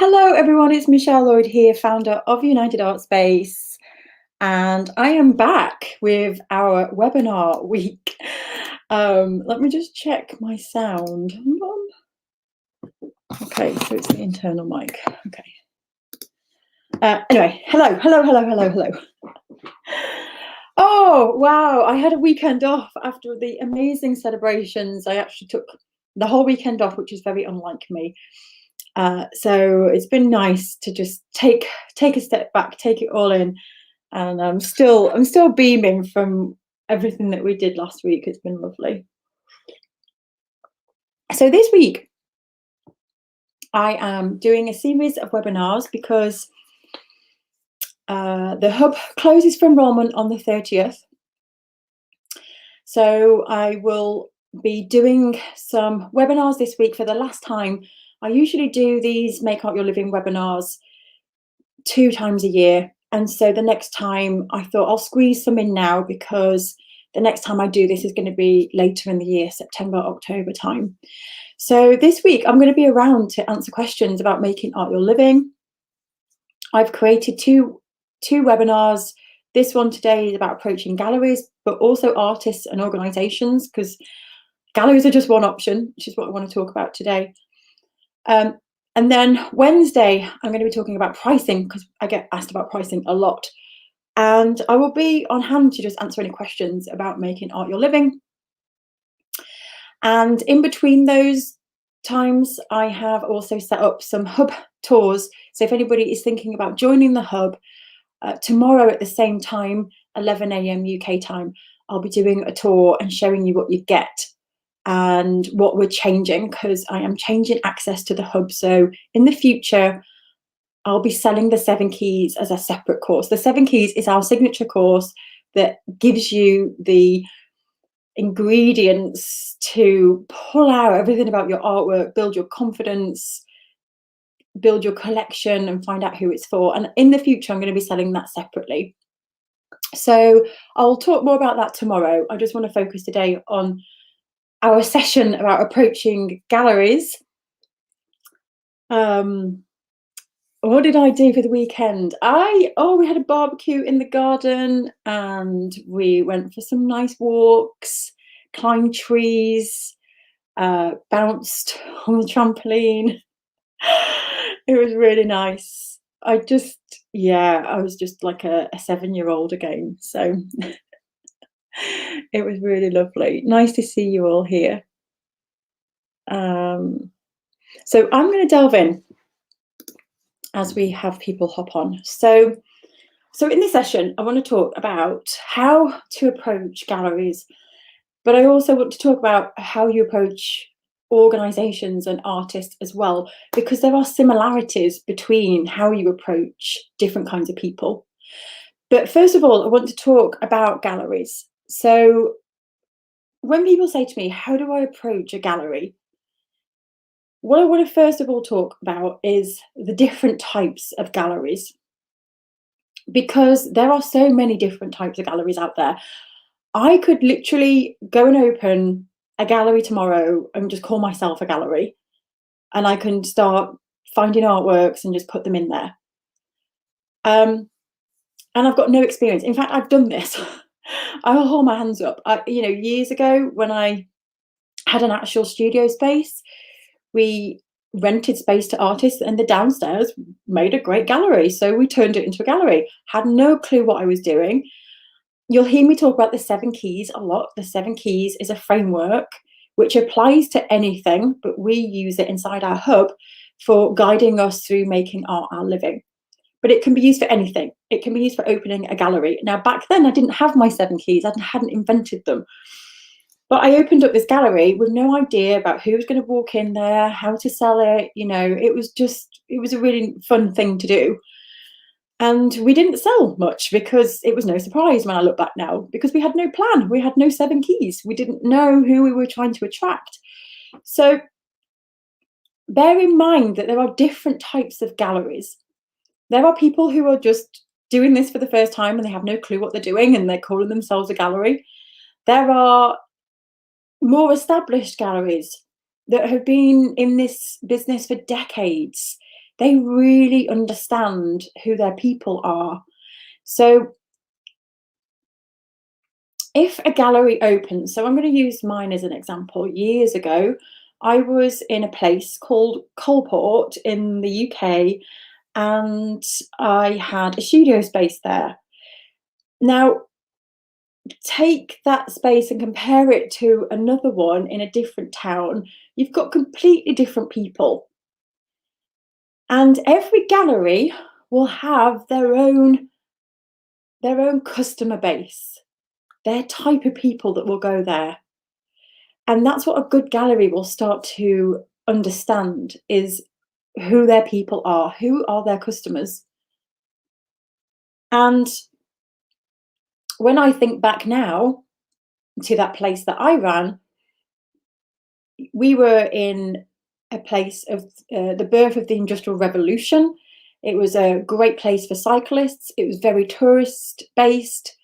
Hello, everyone. It's Michelle Lloyd here, founder of United Art Space, and I am back with our webinar week. Let me just check my sound. Hold on. Okay, so it's the internal mic. Okay. Anyway, hello. Oh, wow. I had a weekend off after the amazing celebrations. I actually took the whole weekend off, which is very unlike me. So it's been nice to just take a step back, take it all in, and I'm still beaming from everything that we did last week. It's been lovely. So this week I am doing a series of webinars because the hub closes for enrollment on the 30th. So I will be doing some webinars this week for the last time. I usually do these Make Art Your Living webinars 2 times a year. And so the next time I thought I'll squeeze some in now, because the next time I do this is going to be later in the year, September, October time. So this week I'm going to be around to answer questions about making art your living. I've created two webinars. This one today is about approaching galleries, but also artists and organizations, because galleries are just one option, which is what I want to talk about today. And then Wednesday, I'm going to be talking about pricing, because I get asked about pricing a lot. And I will be on hand to just answer any questions about making art your living. And in between those times, I have also set up some hub tours. So if anybody is thinking about joining the hub, tomorrow at the same time, 11 a.m. UK time, I'll be doing a tour and showing you what you get and what we're changing, because I am changing access to the hub. So in the future, I'll be selling the 7 Keys as a separate course. The 7 Keys is our signature course that gives you the ingredients to pull out everything about your artwork, build your confidence, build your collection, and find out who it's for. And in the future, I'm going to be selling that separately. So I'll talk more about that tomorrow. I just want to focus today on our session about approaching galleries. What did I do for the weekend? We had a barbecue in the garden, and we went for some nice walks, climbed trees, bounced on the trampoline. It was really nice. I was just like a 7-year-old again. So it was really lovely. Nice to see you all here. So I'm going to delve in as we have people hop on. So in this session, I want to talk about how to approach galleries, but I also want to talk about how you approach organizations and artists as well, because there are similarities between how you approach different kinds of people. But first of all, I want to talk about galleries. So when people say to me, how do I approach a gallery? What I want to first of all talk about is the different types of galleries, because there are so many different types of galleries out there. I could literally go and open a gallery tomorrow and just call myself a gallery, and I can start finding artworks and just put them in there. And I've got no experience. In fact, I've done this. I will hold my hands up. Years ago, when I had an actual studio space, we rented space to artists, and the downstairs made a great gallery. So we turned it into a gallery. Had no clue what I was doing. You'll hear me talk about the 7 Keys a lot. The 7 Keys is a framework which applies to anything, but we use it inside our hub for guiding us through making art our living. But it can be used for anything. It can be used for opening a gallery. Now, back then, I didn't have my 7 Keys. I hadn't invented them. But I opened up this gallery with no idea about who was going to walk in there, how to sell it. It was a really fun thing to do. And we didn't sell much, because it was no surprise when I look back now, because we had no plan. We had no 7 Keys. We didn't know who we were trying to attract. So bear in mind that there are different types of galleries. There are people who are just doing this for the first time and they have no clue what they're doing, and they're calling themselves a gallery. There are more established galleries that have been in this business for decades. They really understand who their people are. So if a gallery opens, so I'm going to use mine as an example. Years ago, I was in a place called Colport in the UK, and I had a studio space there. Now, take that space and compare it to another one in a different town, you've got completely different people. And every gallery will have their own customer base, their type of people that will go there. And that's what a good gallery will start to understand, is who their people are, who are their customers. And when I think back now to that place that I ran, we were in a place of the birth of the Industrial Revolution. It was a great place for cyclists. It was very tourist based.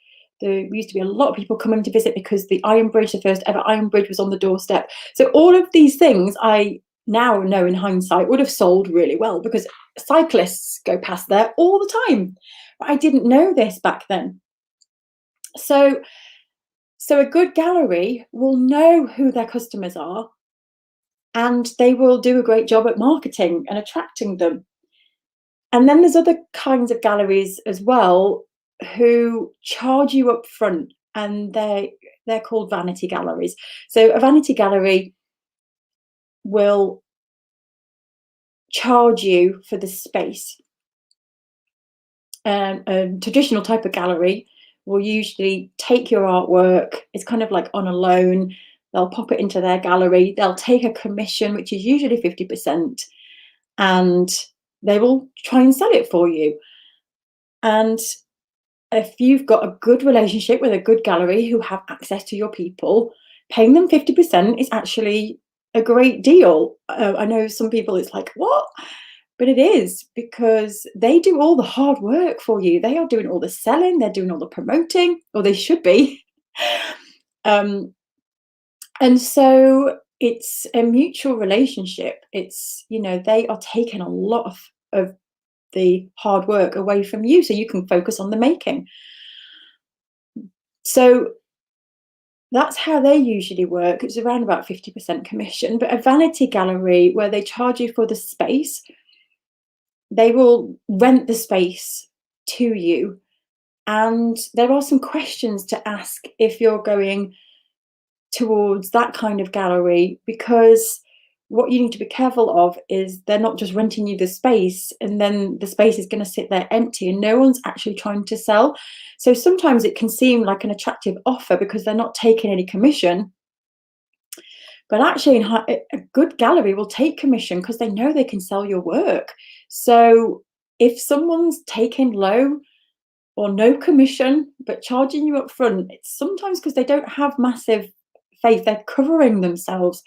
There used to be a lot of people coming to visit because the Iron Bridge, the first ever Iron Bridge, was on the doorstep. So all of these things I now know in hindsight would have sold really well because cyclists go past there all the time. But I didn't know this back then. So a good gallery will know who their customers are, and they will do a great job at marketing and attracting them. And then there's other kinds of galleries as well who charge you up front, and they're called vanity galleries. So a vanity gallery will charge you for the space. A traditional type of gallery will usually take your artwork. It's kind of like on a loan. They'll pop it into their gallery. They'll take a commission, which is usually 50%, and they will try and sell it for you. And if you've got a good relationship with a good gallery who have access to your people, paying them 50% is actually a great deal. I know some people, it's like, what? But it is, because they do all the hard work for you. They are doing all the selling, they're doing all the promoting, or they should be. And so it's a mutual relationship. It's, they are taking a lot of the hard work away from you so you can focus on the making. So that's how they usually work. It's around about 50% commission. But a vanity gallery, where they charge you for the space, they will rent the space to you. And there are some questions to ask if you're going towards that kind of gallery, because what you need to be careful of is they're not just renting you the space and then the space is going to sit there empty and no one's actually trying to sell. So sometimes it can seem like an attractive offer because they're not taking any commission. But actually, a good gallery will take commission because they know they can sell your work. So if someone's taking low or no commission but charging you up front, it's sometimes because they don't have massive faith. They're covering themselves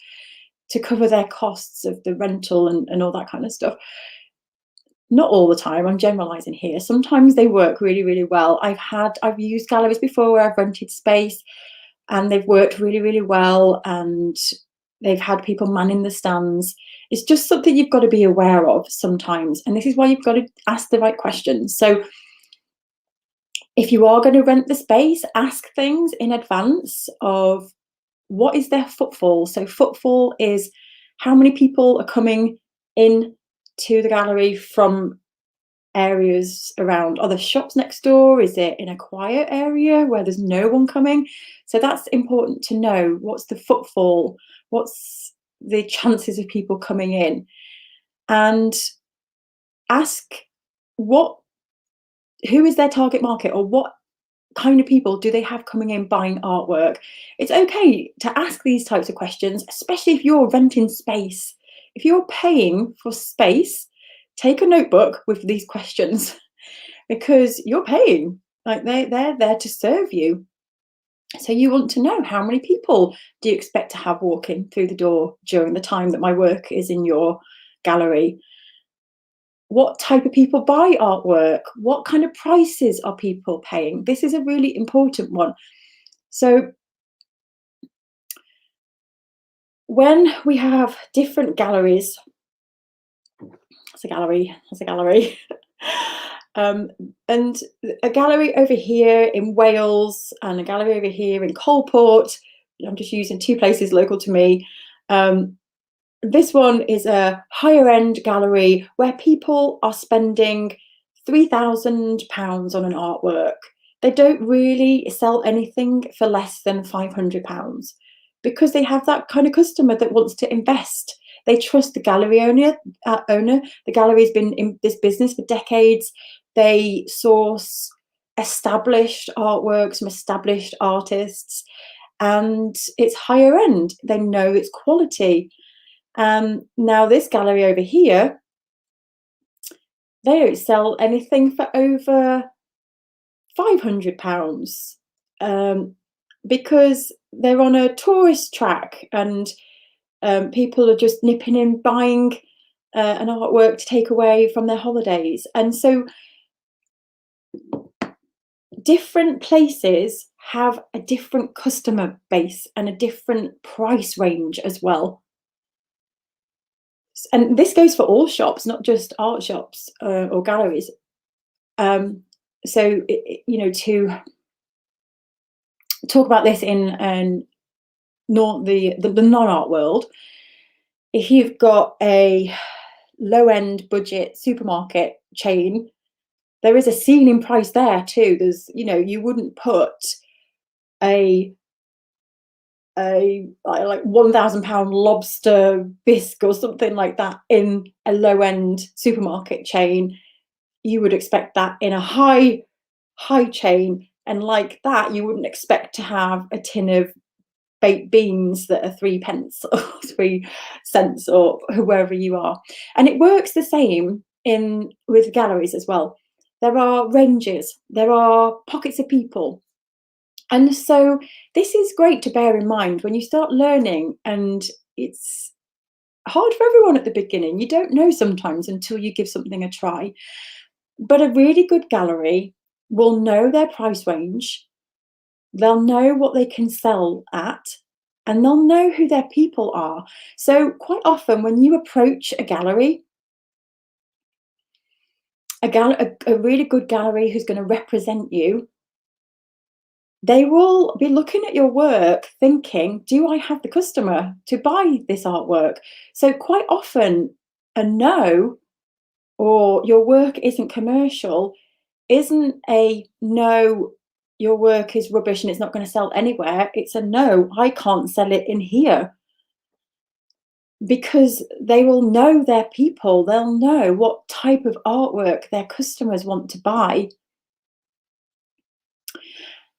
to cover their costs of the rental and all that kind of stuff. Not all the time, I'm generalizing here. Sometimes they work really, really well. I've used galleries before where I've rented space and they've worked really, really well, and they've had people manning the stands. It's just something you've got to be aware of sometimes. And this is why you've got to ask the right questions. So if you are going to rent the space, ask things in advance of what is their footfall. So footfall is how many people are coming in to the gallery from areas around. Are there shops next door? Is it in a quiet area where there's no one coming? So that's important to know. What's the footfall? What's the chances of people coming in? And ask who is their target market, or what kind of people do they have coming in buying artwork? It's okay to ask these types of questions, especially if you're renting space. If you're paying for space, take a notebook with these questions because you're paying. Like they're there to serve you. So you want to know, how many people do you expect to have walking through the door during the time that my work is in your gallery? What type of people buy artwork? What kind of prices are people paying? This is a really important one. So when we have different galleries It's a gallery. It's a gallery. And a gallery over here in Wales and a gallery over here in Coalport. I'm just using two places local to me. This one is a higher end gallery where people are spending £3,000 on an artwork. They don't really sell anything for less than £500 because they have that kind of customer that wants to invest. They trust the gallery owner. The gallery's been in this business for decades. They source established artworks from established artists, and it's higher end. They know it's quality. Now this gallery over here, they don't sell anything for over £500 because they're on a tourist track, and people are just nipping in, buying an artwork to take away from their holidays. And so different places have a different customer base and a different price range as well. And this goes for all shops, not just art shops or galleries. So, to talk about this in the non-art world, if you've got a low-end budget supermarket chain, there is a ceiling price there too. There's, you wouldn't put a like £1,000 lobster bisque or something like that in a low-end supermarket chain. You would expect that in a high chain, and like that you wouldn't expect to have a tin of baked beans that are 3p or 3 cents or wherever you are. And it works the same with galleries as well. There are ranges, there are pockets of people. And so this is great to bear in mind when you start learning, and it's hard for everyone at the beginning. You don't know sometimes until you give something a try. But a really good gallery will know their price range, they'll know what they can sell at, and they'll know who their people are. So quite often when you approach a gallery, a really good gallery who's going to represent you, they will be looking at your work thinking, do I have the customer to buy this artwork? So quite often a no, or your work isn't commercial, isn't a no, your work is rubbish and it's not going to sell anywhere. It's a no, I can't sell it in here. Because they will know their people, they'll know what type of artwork their customers want to buy.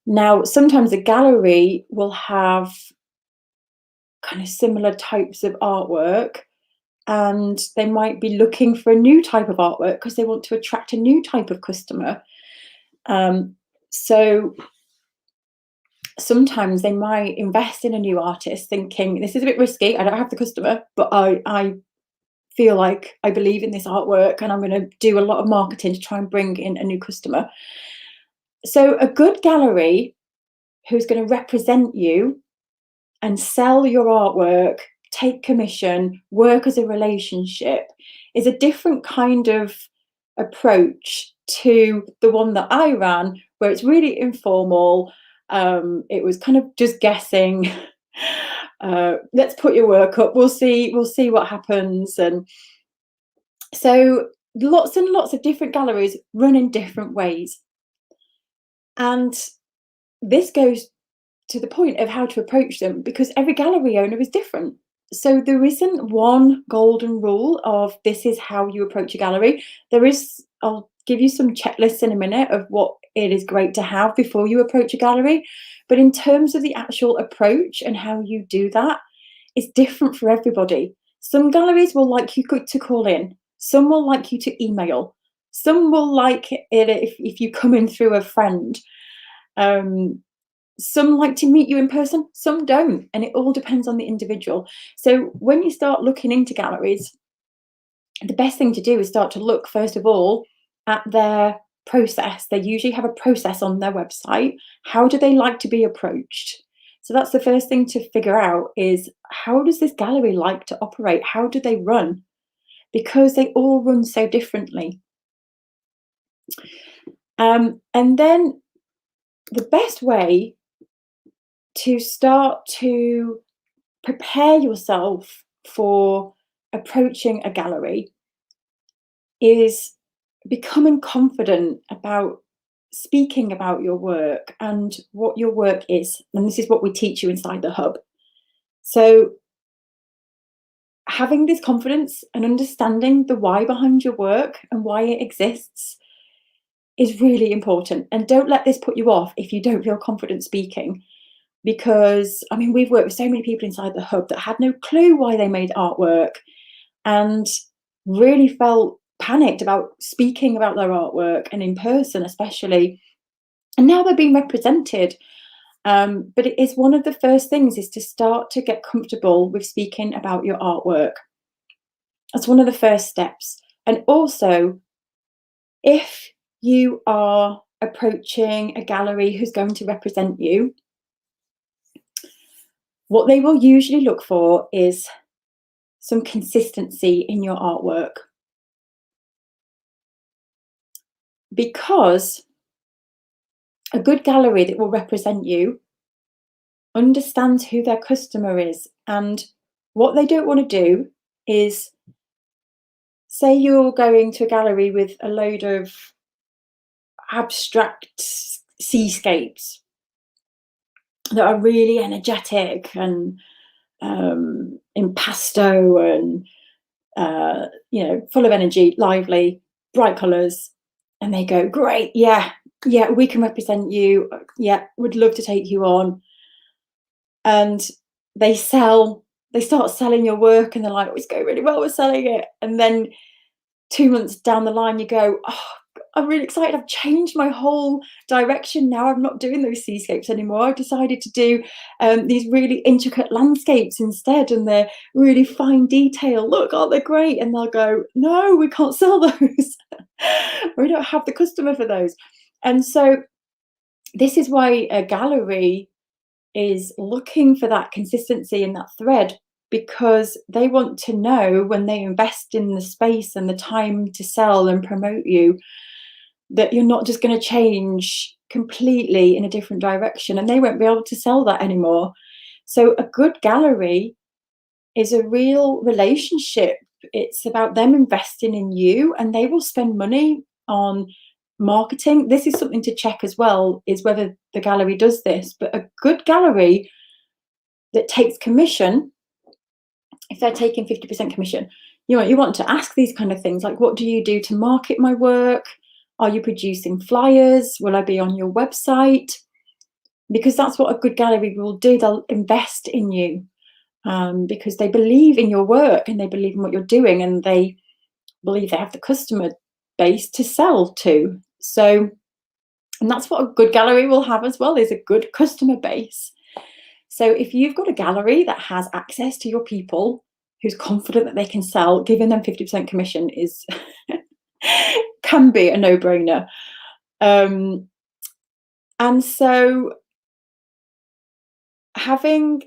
Now, sometimes a gallery will have kind of similar types of artwork, and they might be looking for a new type of artwork because they want to attract a new type of customer. So sometimes they might invest in a new artist thinking, this is a bit risky, I don't have the customer, but I feel like I believe in this artwork and I'm going to do a lot of marketing to try and bring in a new customer. So a good gallery who's going to represent you and sell your artwork, take commission, work as a relationship, is a different kind of approach to the one that I ran, where it's really informal. It was kind of just guessing. Let's put your work up. We'll see what happens. And so lots and lots of different galleries run in different ways. And this goes to the point of how to approach them, because every gallery owner is different. So there isn't one golden rule of this is how you approach a gallery. I'll give you some checklists in a minute of what it is great to have before you approach a gallery. But in terms of the actual approach and how you do that, it's different for everybody. Some galleries will like you to call in. Some will like you to email. Some will like it if you come in through a friend. Some like to meet you in person, some don't, and it all depends on the individual. So when you start looking into galleries, the best thing to do is start to look, first of all, at their process. They usually have a process on their website. How do they like to be approached? So that's the first thing to figure out, is how does this gallery like to operate? How do they run? because they all run so differently. And then the best way to start to prepare yourself for approaching a gallery is becoming confident about speaking about your work and what your work is. And this is what we teach you inside the hub. So having this confidence and understanding the why behind your work and why it exists is really important. And don't let this put you off if you don't feel confident speaking, because I mean, we've worked with so many people inside the hub that had no clue why they made artwork and really felt panicked about speaking about their artwork, and in person especially. And now they're being represented. But it is one of the first things is to start to get comfortable with speaking about your artwork. That's one of the first steps. And also, if you are approaching a gallery who's going to represent you, what they will usually look for is some consistency in your artwork. Because a good gallery that will represent you understands who their customer is, and what they don't want to do is, say you're going to a gallery with a load of abstract seascapes that are really energetic and impasto and full of energy, lively, bright colours, and they go, great, yeah, we can represent you, yeah, would love to take you on. And they start selling your work, and they're like, oh, it's going really well, we're selling it. And then 2 months down the line, you go, oh, I'm really excited, I've changed my whole direction now. I'm not doing those seascapes anymore. I've decided to do these really intricate landscapes instead, and they're really fine detail. Look, aren't they great? And they'll go, no, we can't sell those. We don't have the customer for those. And so this is why a gallery is looking for that consistency in that thread, because they want to know when they invest in the space and the time to sell and promote you, that you're not just going to change completely in a different direction, and they won't be able to sell that anymore. So a good gallery is a real relationship. It's about them investing in you, and they will spend money on marketing. This is something to check as well, is whether the gallery does this. But a good gallery that takes commission, if they're taking 50% commission, you want to ask these kind of things like, what do you do to market my work? Are you producing flyers? Will I be on your website? Because that's what a good gallery will do. They'll invest in you because they believe in your work, and they believe in what you're doing, and they believe they have the customer base to sell to. So, and that's what a good gallery will have as well, is a good customer base. So if you've got a gallery that has access to your people, who's confident that they can sell, giving them 50% commission is can be a no-brainer. And so having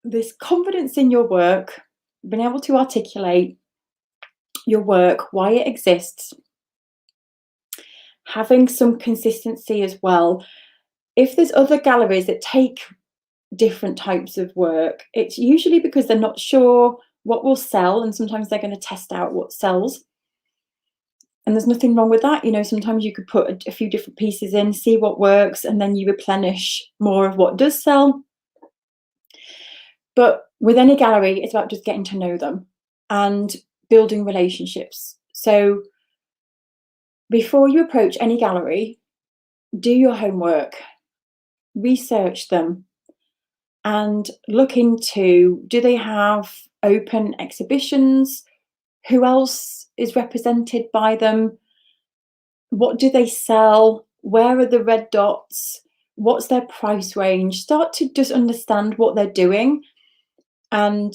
this confidence in your work, being able to articulate your work, why it exists, having some consistency as well. If there's other galleries that take different types of work, it's usually because they're not sure what will sell, and sometimes they're going to test out what sells. And there's nothing wrong with that. Sometimes you could put a few different pieces in, see what works, and then you replenish more of what does sell. But with any gallery, it's about just getting to know them and building relationships. So before you approach any gallery, do your homework, research them, and look into, do they have open exhibitions? Who else is represented by them? What do they sell? Where are the red dots? What's their price range? Start to just understand what they're doing, and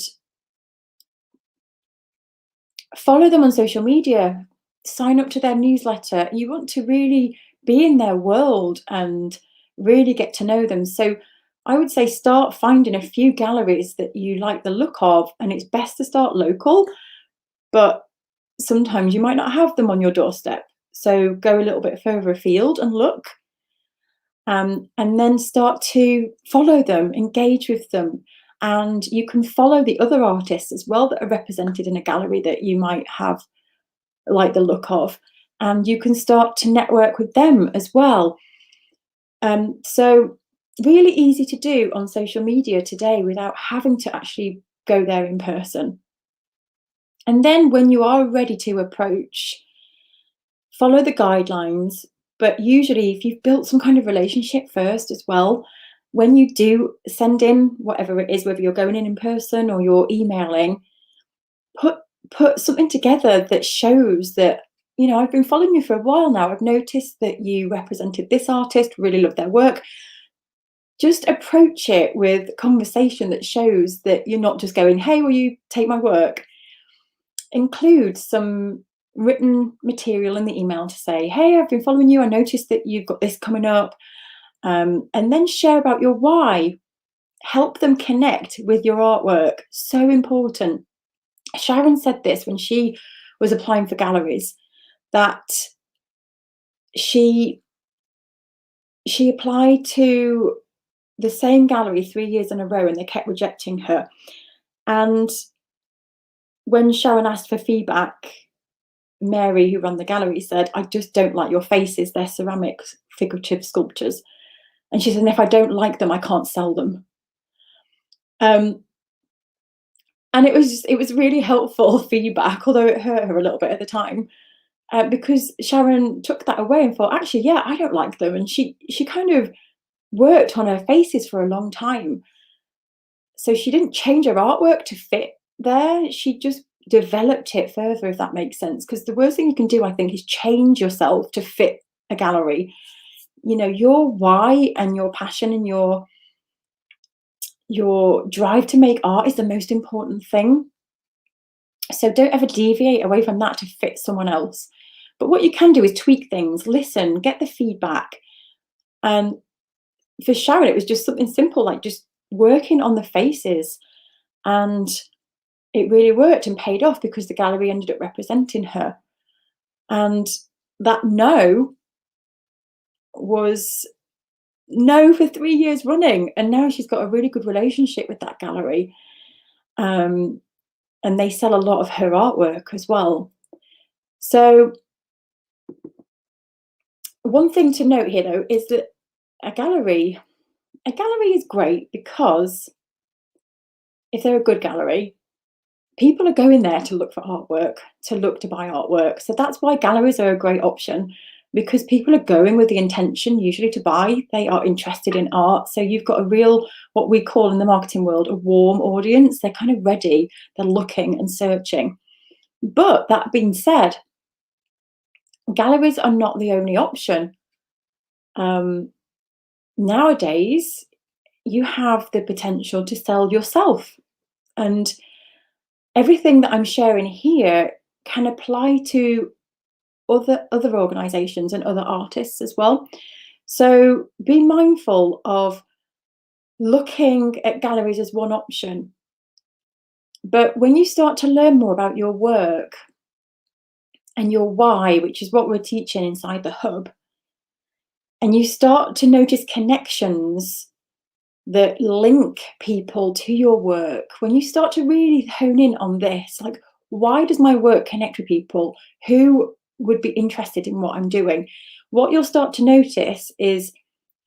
follow them on social media. Sign up to their newsletter. You want to really be in their world and really get to know them. So I would say start finding a few galleries that you like the look of, and it's best to start local, but sometimes you might not have them on your doorstep. So go a little bit further afield and look, and then start to follow them, engage with them. And you can follow the other artists as well that are represented in a gallery that you might have like the look of, and you can start to network with them as well. So really easy to do on social media today without having to actually go there in person. And then when you are ready to approach, follow the guidelines. But usually, if you've built some kind of relationship first as well, when you do send in whatever it is, whether you're going in person or you're emailing, put put something together that shows that, I've been following you for a while now. I've noticed that you represented this artist, really love their work. Just approach it with conversation that shows that you're not just going, hey, will you take my work? Include some written material in the email to say, hey, I've been following you. I noticed that you've got this coming up. And then share about your why. Help them connect with your artwork. So important. Sharon said this when she was applying for galleries, that she applied to the same gallery 3 years in a row and they kept rejecting her. And when Sharon asked for feedback, Mary, who ran the gallery, said, I just don't like your faces. They're ceramic figurative sculptures. And she said, and if I don't like them, I can't sell them. And it was really helpful feedback, although it hurt her a little bit at the time, because Sharon took that away and thought, actually, yeah, I don't like them. And she kind of worked on her faces for a long time. So she didn't change her artwork to fit there. She just developed it further, if that makes sense. Because the worst thing you can do, I think, is change yourself to fit a gallery. Your why and your passion and your drive to make art is the most important thing. So don't ever deviate away from that to fit someone else. But what you can do is tweak things, listen, get the feedback. And for Sharon, it was just something simple, like just working on the faces. And it really worked and paid off because the gallery ended up representing her. And that no was no for 3 years running. And now she's got a really good relationship with that gallery. And they sell a lot of her artwork as well. So one thing to note here, though, is that a gallery is great because if they're a good gallery, people are going there to look for artwork, to buy artwork. So that's why galleries are a great option, because people are going with the intention usually to buy. They are interested in art. So you've got a real, what we call in the marketing world, a warm audience. They're kind of ready. They're looking and searching. But that being said, galleries are not the only option. Nowadays, you have the potential to sell yourself. And everything that I'm sharing here can apply to other organizations and other artists as well. So be mindful of looking at galleries as one option. But when you start to learn more about your work and your why, which is what we're teaching inside the hub, and you start to notice connections that link people to your work, when you start to really hone in on this, like, why does my work connect with people who would be interested in what I'm doing? What you'll start to notice is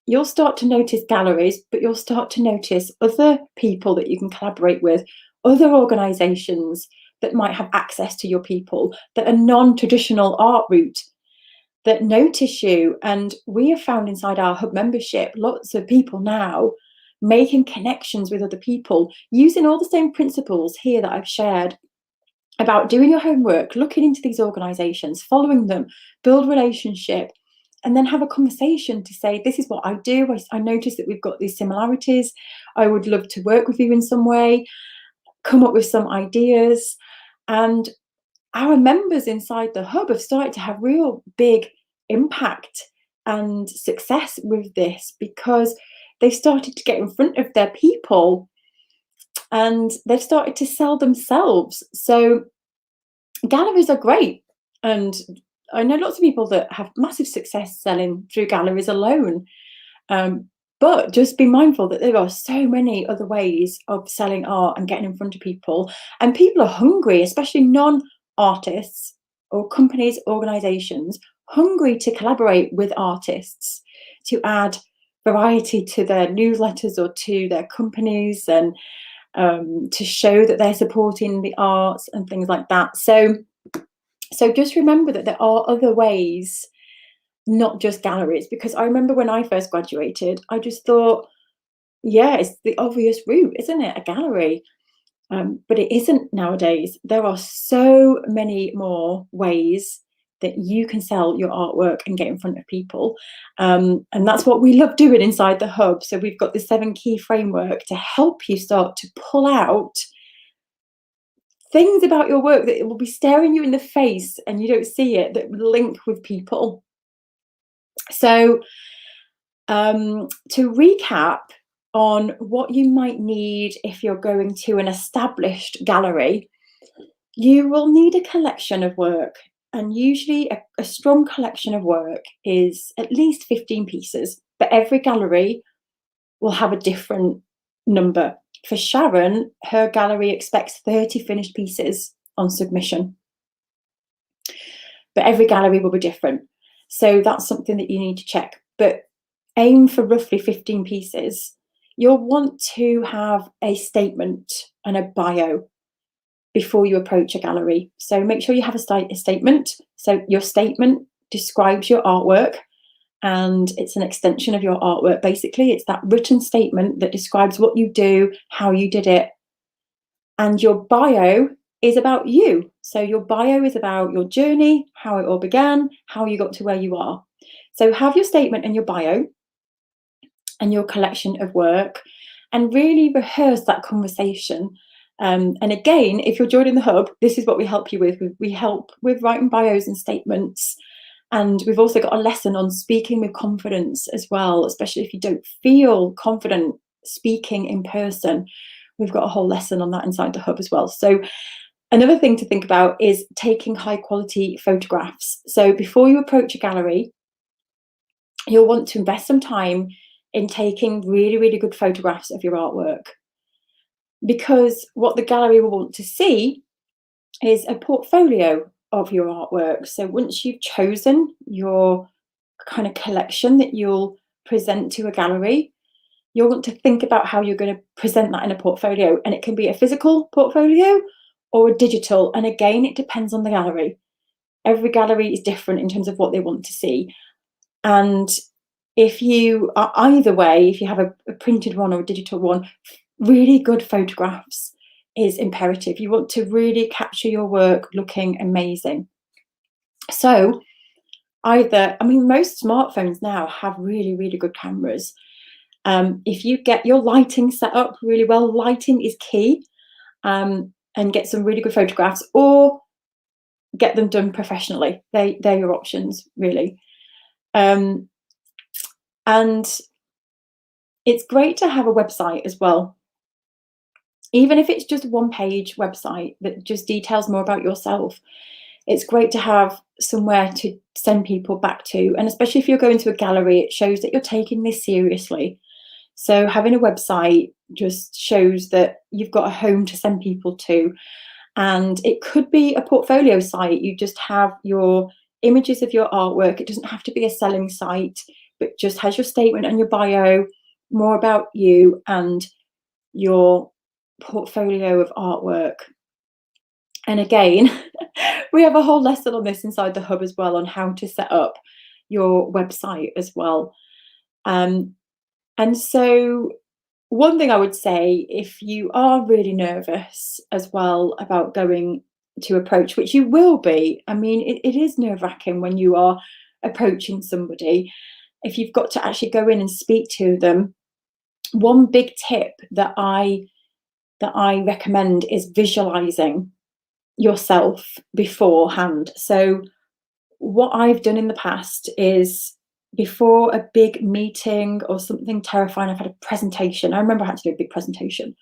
you'll start to notice galleries, but you'll start to notice other people that you can collaborate with, other organizations that might have access to your people, that are non-traditional art route, that notice you. And we have found inside our hub membership, lots of people now making connections with other people, using all the same principles here that I've shared about doing your homework, looking into these organizations, following them, build relationship, and then have a conversation to say, this is what I do. I notice that we've got these similarities. I would love to work with you in some way, come up with some ideas. And our members inside the hub have started to have real big impact and success with this, because they've started to get in front of their people and they've started to sell themselves. So galleries are great. And I know lots of people that have massive success selling through galleries alone. Um, but just be mindful that there are so many other ways of selling art and getting in front of people. And people are hungry, especially non-artists or companies, organizations, hungry to collaborate with artists, to add variety to their newsletters or to their companies, and to show that they're supporting the arts and things like that. So just remember that there are other ways, not just galleries, because I remember when I first graduated, I just thought, yeah, it's the obvious route, isn't it? A gallery. But it isn't nowadays. There are so many more ways that you can sell your artwork and get in front of people. And that's what we love doing inside the hub. So we've got the 7 key framework to help you start to pull out things about your work that will be staring you in the face and you don't see it, that link with people. So to recap on what you might need if you're going to an established gallery, you will need a collection of work. And usually a strong collection of work is at least 15 pieces, but every gallery will have a different number. For Sharon, her gallery expects 30 finished pieces on submission, but every gallery will be different. So that's something that you need to check. But aim for roughly 15 pieces. You'll want to have a statement and a bio before you approach a gallery. So make sure you have a statement. So your statement describes your artwork, and it's an extension of your artwork. Basically, it's that written statement that describes what you do, how you did it. And your bio is about you. So your bio is about your journey, how it all began, how you got to where you are. So have your statement and your bio and your collection of work, and really rehearse that conversation. And again, if you're joining the hub, this is what we help you with. We help with writing bios and statements. And we've also got a lesson on speaking with confidence as well, especially if you don't feel confident speaking in person. We've got a whole lesson on that inside the hub as well. So another thing to think about is taking high quality photographs. So before you approach a gallery, you'll want to invest some time in taking really, really good photographs of your artwork, because what the gallery will want to see is a portfolio of your artwork. So once you've chosen your kind of collection that you'll present to a gallery, you'll want to think about how you're going to present that in a portfolio. And it can be a physical portfolio or a digital. And again, it depends on the gallery. Every gallery is different in terms of what they want to see. And if you are either way, if you have a printed one or a digital one, really good photographs is imperative. You want to really capture your work looking amazing. So most smartphones now have really, really good cameras. If you get your lighting set up really well, lighting is key, and get some really good photographs, or get them done professionally. They're your options, really. And it's great to have a website as well, even if it's just a one-page website that just details more about yourself. It's great to have somewhere to send people back to, and especially if you're going to a gallery, it shows that you're taking this seriously. So having a website just shows that you've got a home to send people to. And it could be a portfolio site. You just have your images of your artwork. It doesn't have to be a selling site, but just has your statement and your bio, more about you and your portfolio of artwork. And again, we have a whole lesson on this inside the hub as well, on how to set up your website as well. And so one thing I would say, if you are really nervous as well about going to approach, which you will be, I mean, it is nerve-wracking when you are approaching somebody. If you've got to actually go in and speak to them, one big tip that I recommend is visualizing yourself beforehand. So what I've done in the past is, before a big meeting or something terrifying, I've had a presentation. I remember I had to do a big presentation.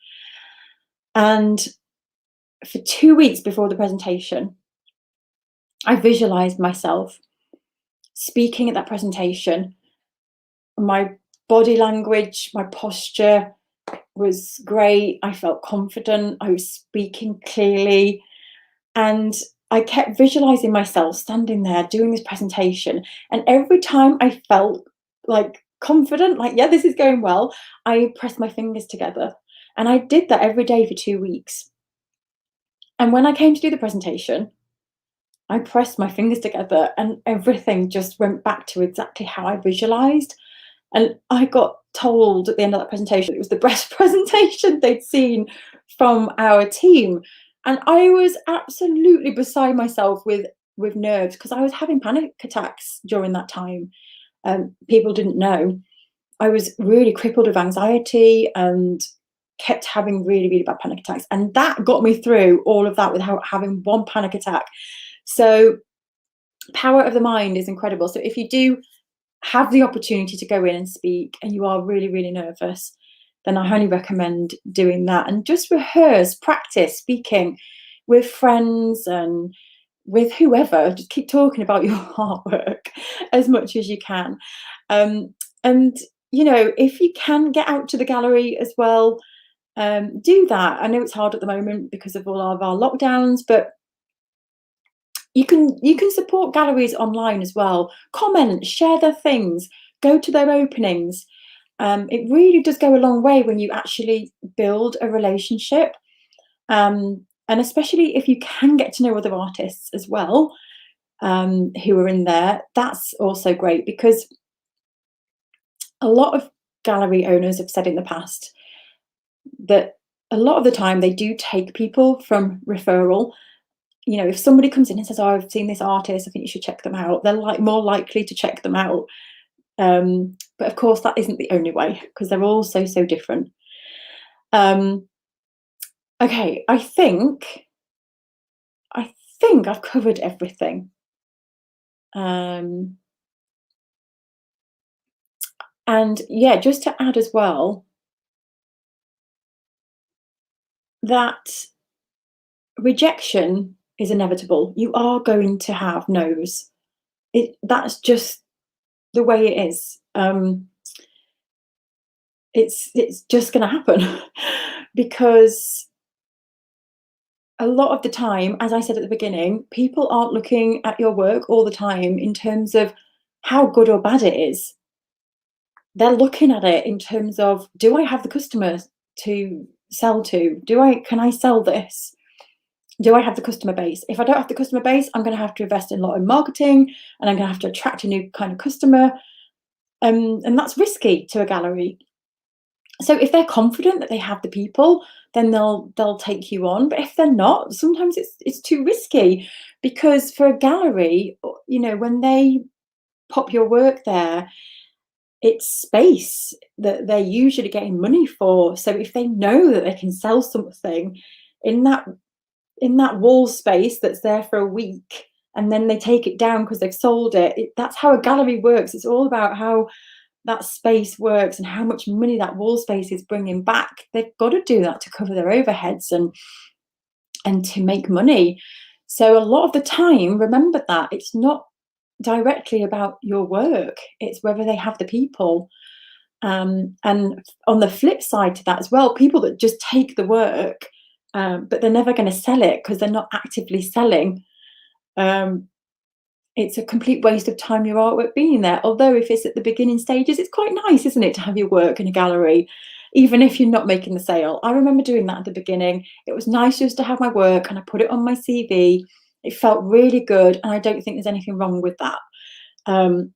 And for 2 weeks before the presentation, I visualized myself speaking at that presentation. My body language, my posture was great. I felt confident. I was speaking clearly. And I kept visualizing myself standing there doing this presentation. And every time I felt like confident, like, yeah, this is going well, I pressed my fingers together. And I did that every day for 2 weeks. And when I came to do the presentation, I pressed my fingers together and everything just went back to exactly how I visualized. And I got told at the end of that presentation it was the best presentation they'd seen from our team. And I was absolutely beside myself with nerves because I was having panic attacks during that time. People didn't know. I was really crippled with anxiety and kept having really, really bad panic attacks. And that got me through all of that without having one panic attack. So, power of the mind is incredible. So, if you do have the opportunity to go in and speak and you are really, really nervous, then I highly recommend doing that and just rehearse, practice speaking with friends and with whoever. Just keep talking about your artwork as much as you can. And, if you can get out to the gallery as well, do that. I know it's hard at the moment because of all of our lockdowns, but you can support galleries online as well. Comment, share their things, go to their openings. It really does go a long way when you actually build a relationship, and especially if you can get to know other artists as well, who are in there. That's also great because a lot of gallery owners have said in the past that a lot of the time they do take people from referral. If somebody comes in and says, "Oh, I've seen this artist, I think you should check them out," they're like more likely to check them out. But of course, that isn't the only way because they're all so, so different. Um, okay, I think I've covered everything. Um, and yeah, just to add as well that rejection is inevitable. You are going to have no's. That's just the way it is. It's just going to happen because a lot of the time, as I said at the beginning, people aren't looking at your work all the time in terms of how good or bad it is. They're looking at it in terms of, do I have the customers to sell to? Can I sell this? Do I have the customer base? If I don't have the customer base, I'm going to have to invest in a lot in marketing and I'm going to have to attract a new kind of customer. And that's risky to a gallery. So if they're confident that they have the people, then they'll take you on. But if they're not, sometimes it's too risky because for a gallery, when they pop your work there, it's space that they're usually getting money for. So if they know that they can sell something in that wall space that's there for a week and then they take it down because they've sold it, that's how a gallery works. It's all about how that space works and how much money that wall space is bringing back. They've got to do that to cover their overheads and to make money. So a lot of the time, remember that it's not directly about your work, it's whether they have the people. And on the flip side to that as well, people that just take the work, but they're never going to sell it because they're not actively selling. It's a complete waste of time, your artwork being there. Although if it's at the beginning stages, it's quite nice, isn't it, to have your work in a gallery, even if you're not making the sale. I remember doing that at the beginning. It was nice just to have my work and I put it on my CV. It felt really good, and I don't think there's anything wrong with that. And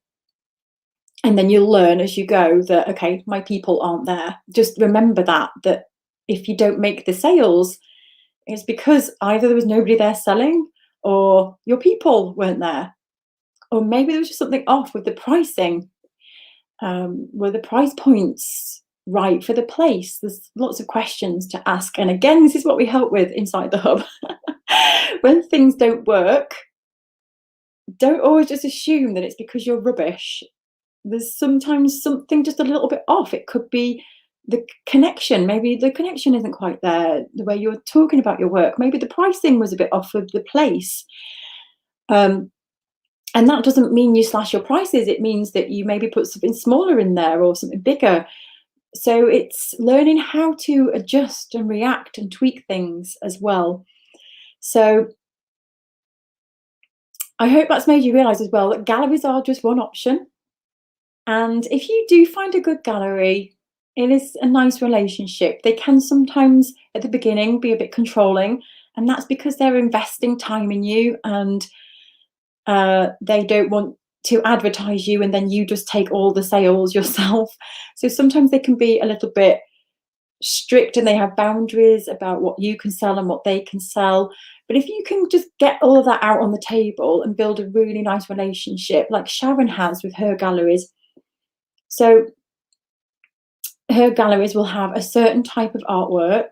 then you'll learn as you go that, okay, my people aren't there. Just remember that if you don't make the sales, it's because either there was nobody there selling or your people weren't there. Or maybe there was just something off with the pricing. Were the price points right for the place? There's lots of questions to ask. And again, this is what we help with inside the hub. When things don't work, don't always just assume that it's because you're rubbish. There's sometimes something just a little bit off. It could be the connection. Maybe the connection isn't quite there, the way you're talking about your work. Maybe the pricing was a bit off of the place. And that doesn't mean you slash your prices. It means that you maybe put something smaller in there or something bigger. So it's learning how to adjust and react and tweak things as well. So I hope that's made you realise as well that galleries are just one option. And if you do find a good gallery, it is a nice relationship. They can sometimes at the beginning be a bit controlling, and that's because they're investing time in you, and they don't want to advertise you and then you just take all the sales yourself. So sometimes they can be a little bit strict and they have boundaries about what you can sell and what they can sell. But if you can just get all of that out on the table and build a really nice relationship like Sharon has with her galleries. So her galleries will have a certain type of artwork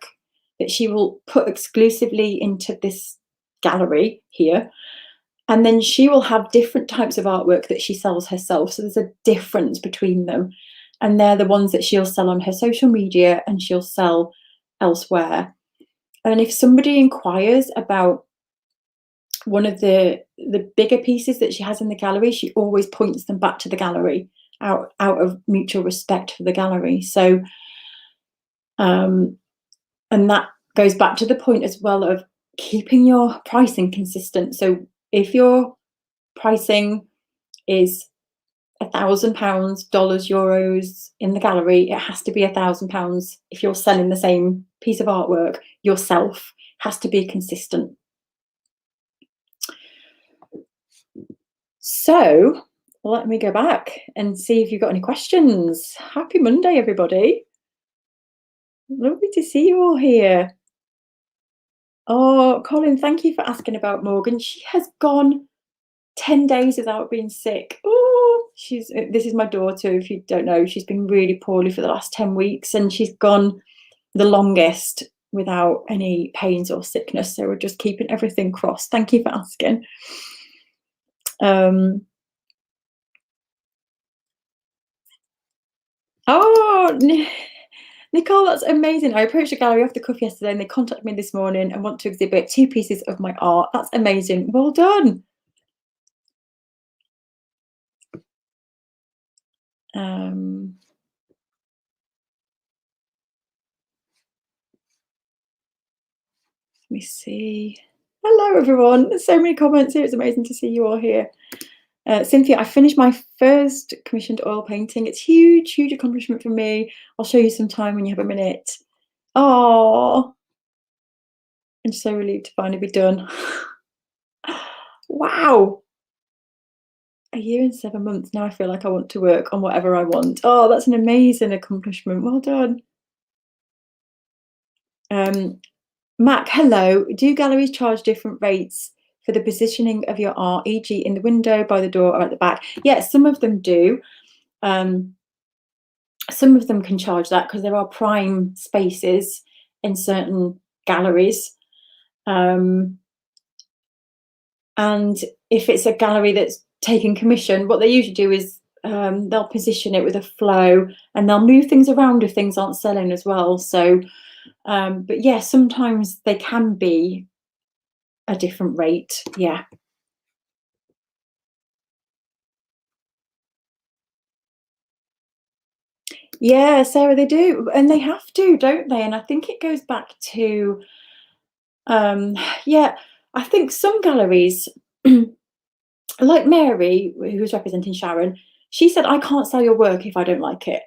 that she will put exclusively into this gallery here. And then she will have different types of artwork that she sells herself. So there's a difference between them. And they're the ones that she'll sell on her social media and she'll sell elsewhere. And if somebody inquires about one of the bigger pieces that she has in the gallery, she always points them back to the gallery out of mutual respect for the gallery. So, and that goes back to the point as well of keeping your pricing consistent. So if your pricing is £1,000, dollars, euros in the gallery, it has to be £1,000 if you're selling the same piece of artwork yourself. Has to be consistent. So let me go back and see if you've got any questions. Happy Monday, everybody. Lovely to see you all here. Oh, Colin, thank you for asking about Morgan. She has gone 10 days without being sick. Oh, this is my daughter, if you don't know. She's been really poorly for the last 10 weeks and she's gone the longest without any pains or sickness. So we're just keeping everything crossed. Thank you for asking. Oh, Nicole, that's amazing. I approached a gallery off the cuff yesterday and they contacted me this morning and want to exhibit 2 pieces of my art. That's amazing. Well done. Let me see. Hello, everyone. There's so many comments here. It's amazing to see you all here. Cynthia, I finished my first commissioned oil painting. It's huge, huge accomplishment for me. I'll show you some time when you have a minute. Oh, I'm so relieved to finally be done. Wow. A year and 7 months. Now I feel like I want to work on whatever I want. Oh, that's an amazing accomplishment. Well done. Mac, hello. Do galleries charge different rates for the positioning of your art, e.g. in the window, by the door, or at the back? Yes, some of them do. Some of them can charge that because there are prime spaces in certain galleries. And if it's a gallery that's taking commission, what they usually do is they'll position it with a flow and they'll move things around if things aren't selling as well. So, but yeah, sometimes they can be a different rate. Yeah. Yeah, Sarah, they do. And they have to, don't they? And I think it goes back to, yeah, I think some galleries, like Mary, who's representing Sharon, she said, I can't sell your work if I don't like it.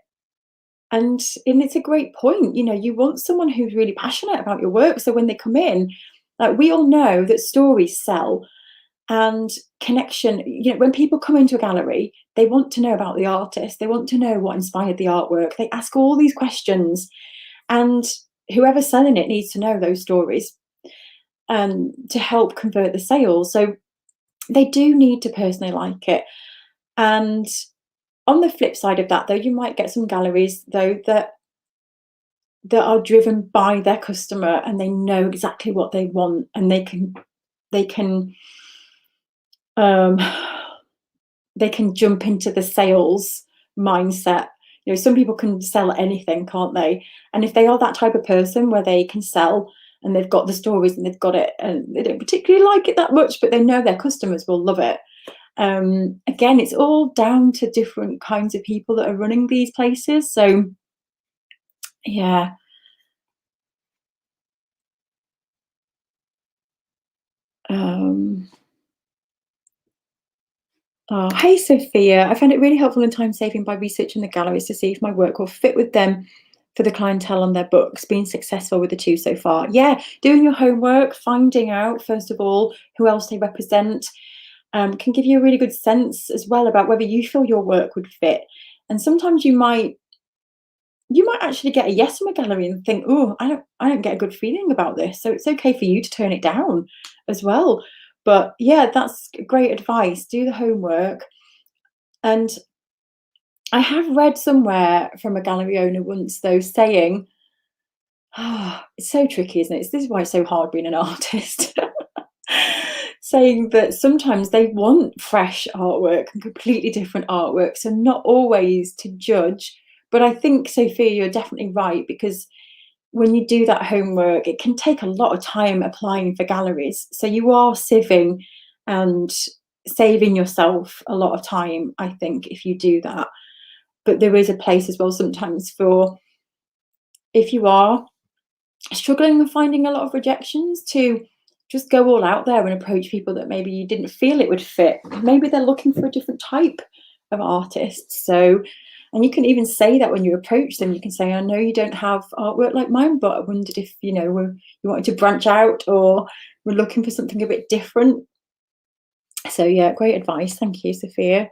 And it's a great point. You know, you want someone who's really passionate about your work. So when they come in, like we all know that stories sell and connection. You know, when people come into a gallery, they want to know about the artist. They want to know what inspired the artwork. They ask all these questions. And whoever's selling it needs to know those stories to help convert the sales. So they do need to personally like it. And on the flip side of that, though, you might get some galleries, though, that are driven by their customer and they know exactly what they want and they can jump into the sales mindset. You know, some people can sell anything, can't they? And if they are that type of person where they can sell and they've got the stories and they've got it, and they don't particularly like it that much, but they know their customers will love it. Again, it's all down to different kinds of people that are running these places. So yeah. Um, oh, hey Sophia, I found it really helpful and time saving by researching the galleries to see if my work will fit with them for the clientele on their books. Been successful with the two so far. Yeah, doing your homework, finding out first of all who else they represent, can give you a really good sense as well about whether you feel your work would fit. And sometimes you might actually get a yes from a gallery and think, oh, I don't get a good feeling about this. So it's okay for you to turn it down as well. But yeah, that's great advice. Do the homework. And I have read somewhere from a gallery owner once, though, saying, oh, it's so tricky, isn't it? This is why it's so hard being an artist. Saying that sometimes they want fresh artwork and completely different artwork, so not always to judge. But I think, Sophia, you're definitely right, because when you do that homework, it can take a lot of time applying for galleries. So you are sieving and saving yourself a lot of time, I think, if you do that. But there is a place as well sometimes for, if you are struggling with finding a lot of rejections, to just go all out there and approach people that maybe you didn't feel it would fit. Maybe they're looking for a different type of artist. So, and you can even say that when you approach them. You can say, I know you don't have artwork like mine, but I wondered if, you wanted to branch out, or we're looking for something a bit different. So yeah, great advice. Thank you, Sophia.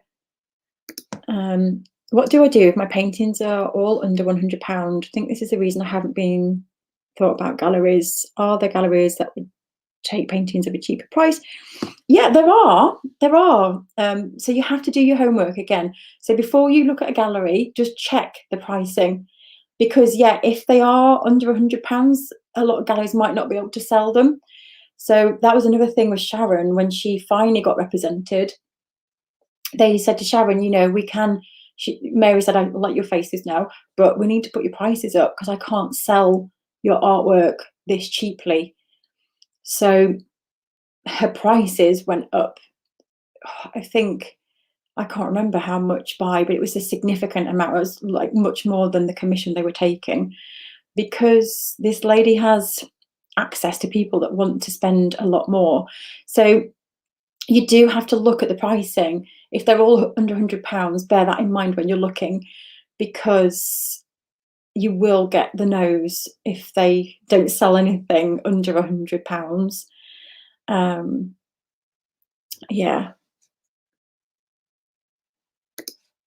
What do I do if my paintings are all under £100? I think this is the reason I haven't been thought about galleries. Are there galleries that would take paintings at a cheaper price? Yeah, there are. So you have to do your homework again. So before you look at a gallery, just check the pricing, because yeah, if they are under £100, a lot of galleries might not be able to sell them. So that was another thing with Sharon. When she finally got represented, they said to Sharon, Mary said, I like your faces now, but we need to put your prices up because I can't sell your artwork this cheaply. So her prices went up. I think, I can't remember how much by, but it was a significant amount. It was like much more than the commission they were taking, because this lady has access to people that want to spend a lot more. So you do have to look at the pricing. If they're all under £100, bear that in mind when you're looking, because you will get the no's if they don't sell anything under £100. Yeah.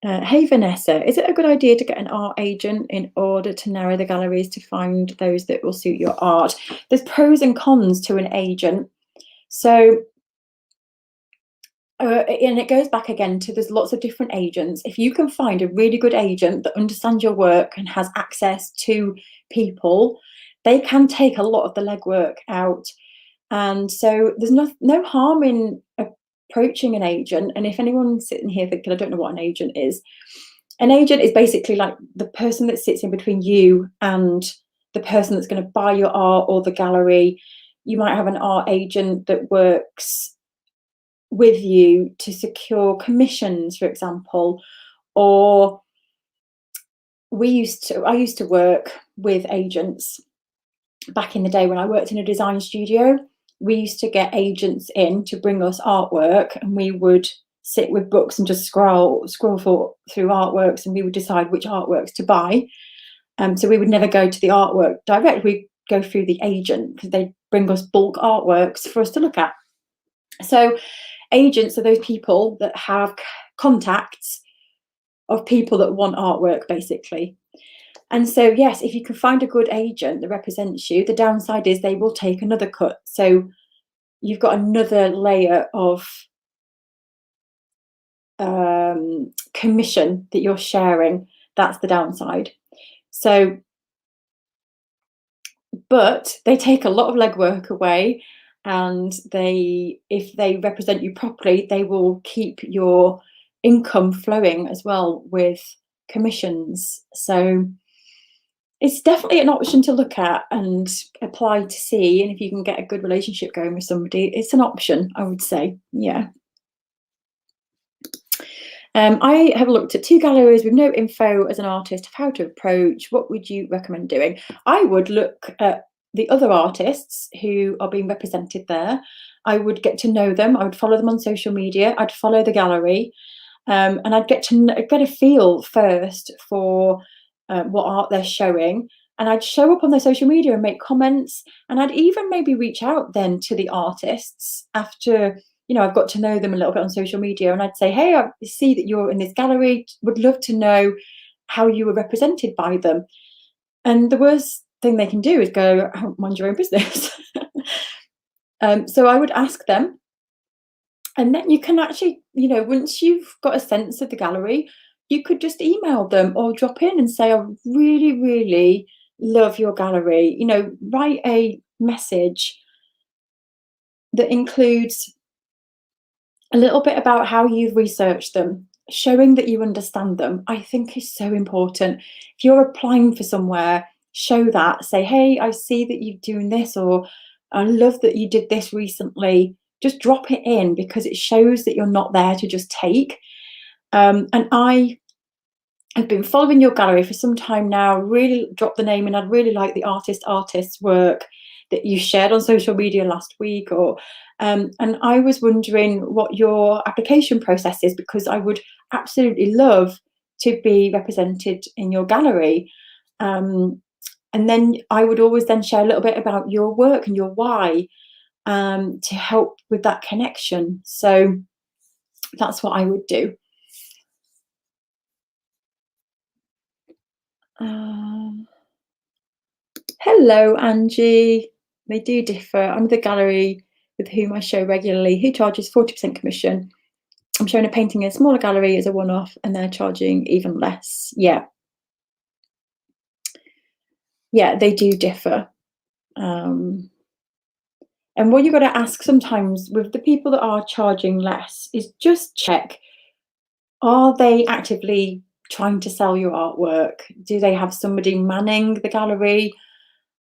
Hey Vanessa, is it a good idea to get an art agent in order to narrow the galleries to find those that will suit your art? There's pros and cons to an agent. So and it goes back again to, there's lots of different agents. If you can find a really good agent that understands your work and has access to people, they can take a lot of the legwork out. And so there's no harm in approaching an agent. And if anyone's sitting here thinking, I don't know what an agent is basically like the person that sits in between you and the person that's going to buy your art or the gallery. You might have an art agent that works with you to secure commissions, for example, or I used to work with agents back in the day when I worked in a design studio. We used to get agents in to bring us artwork, and we would sit with books and just scroll through artworks, and we would decide which artworks to buy. So we would never go to the artwork direct. We'd go through the agent, because they'd bring us bulk artworks for us to look at. So agents are those people that have contacts of people that want artwork, basically. And so, yes, if you can find a good agent that represents you, the downside is they will take another cut. So you've got another layer of commission that you're sharing. That's the downside. So, but they take a lot of legwork away, and if they represent you properly, they will keep your income flowing as well with commissions. So it's definitely an option to look at and apply to see. And if you can get a good relationship going with somebody, it's an option, I would say. Yeah. I have looked at 2 galleries with no info as an artist of how to approach. What would you recommend doing? I would look at the other artists who are being represented there. I would get to know them. I would follow them on social media. I'd follow the gallery, and I'd get a feel first for what art they're showing. And I'd show up on their social media and make comments. And I'd even maybe reach out then to the artists after, I've got to know them a little bit on social media, and I'd say, hey, I see that you're in this gallery, would love to know how you were represented by them. And the worst thing they can do is go, oh, mind your own business. So I would ask them, and then you can actually, once you've got a sense of the gallery, you could just email them or drop in and say, I really, really love your gallery. Write a message that includes a little bit about how you've researched them, showing that you understand them, I think is so important. If you're applying for somewhere, show that. Say, hey, I see that you're doing this, or I love that you did this recently. Just drop it in, because it shows that you're not there to just take. And I have been following your gallery for some time now, really drop the name, and I'd really like the artist's work that you shared on social media last week, and I was wondering what your application process is, because I would absolutely love to be represented in your gallery. And then I would always then share a little bit about your work and your why, to help with that connection. So that's what I would do. Hello, Angie. They do differ. I'm the gallery with whom I show regularly, who charges 40% commission. I'm showing a painting in a smaller gallery as a one-off, and they're charging even less. Yeah, they do differ. And what you've got to ask sometimes with the people that are charging less is just check, are they actively trying to sell your artwork? Do they have somebody manning the gallery?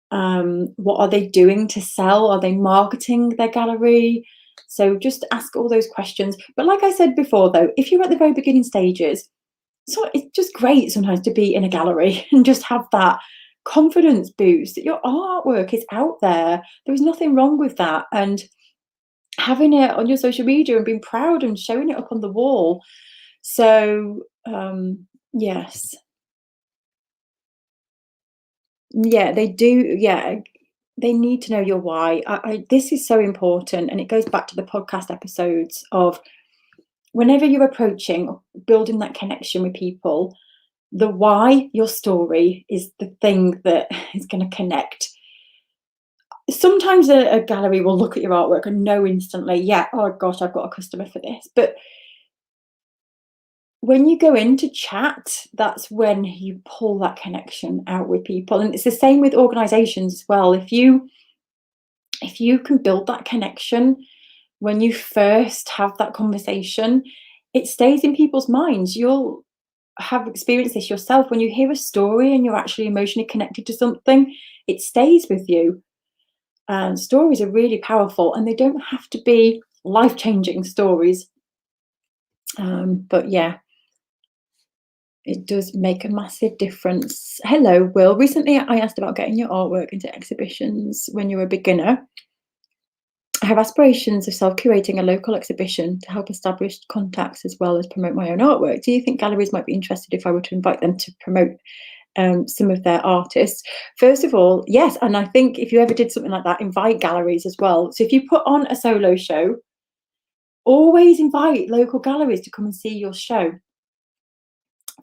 What are they doing to sell? Are they marketing their gallery? So just ask all those questions. But like I said before, though, if you're at the very beginning stages, so it's just great sometimes to be in a gallery and just have that confidence boost that your artwork is out there. There is nothing wrong with that. And having it on your social media and being proud and showing it up on the wall. So, yes. Yeah, they do. Yeah, they need to know your why. This is so important, and it goes back to the podcast episodes of whenever you're approaching, building that connection with people, the why, your story, is the thing that is going to connect. Sometimes a gallery will look at your artwork and know instantly, yeah, oh gosh, I've got a customer for this. But when you go in to chat, that's when you pull that connection out with people. And it's the same with organizations as well. If you can build that connection when you first have that conversation, it stays in people's minds. You'll have experienced this yourself. When you hear a story and you're actually emotionally connected to something, it stays with you. And stories are really powerful, and they don't have to be life-changing stories. But yeah, it does make a massive difference. Hello, Will. Recently, I asked about getting your artwork into exhibitions when you're a beginner. I have aspirations of self-curating a local exhibition to help establish contacts as well as promote my own artwork. Do you think galleries might be interested if I were to invite them to promote some of their artists? First of all, yes, and I think if you ever did something like that, invite galleries as well. So if you put on a solo show, always invite local galleries to come and see your show,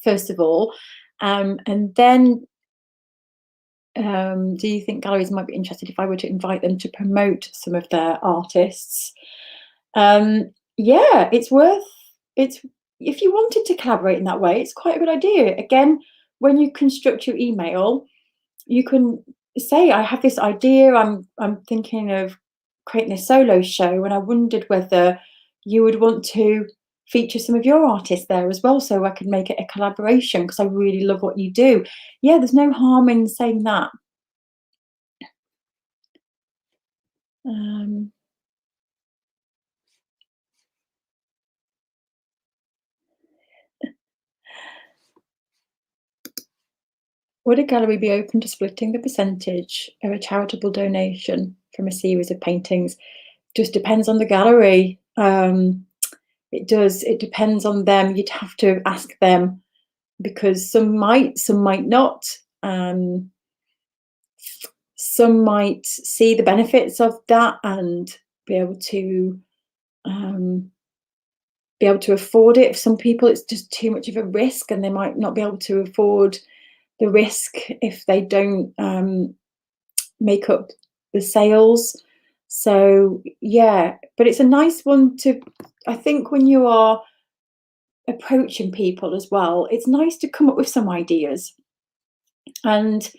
first of all. And then do you think galleries might be interested if I were to invite them to promote some of their artists? Yeah, it's if you wanted to collaborate in that way, it's quite a good idea. Again, when you construct your email, you can say, I have this idea, I'm thinking of creating a solo show, and I wondered whether you would want to feature some of your artists there as well, so I could make it a collaboration because I really love what you do. Yeah, there's no harm in saying that. Um, would a gallery be open to splitting the percentage of a charitable donation from a series of paintings? Just depends on the gallery. It does. It depends on them. You'd have to ask them because some might not. Some might see the benefits of that and be able to um, afford it. For some people, it's just too much of a risk, and they might not be able to afford the risk if they don't make up the sales. So yeah, but it's a nice one to. I think when you are approaching people as well, it's nice to come up with some ideas and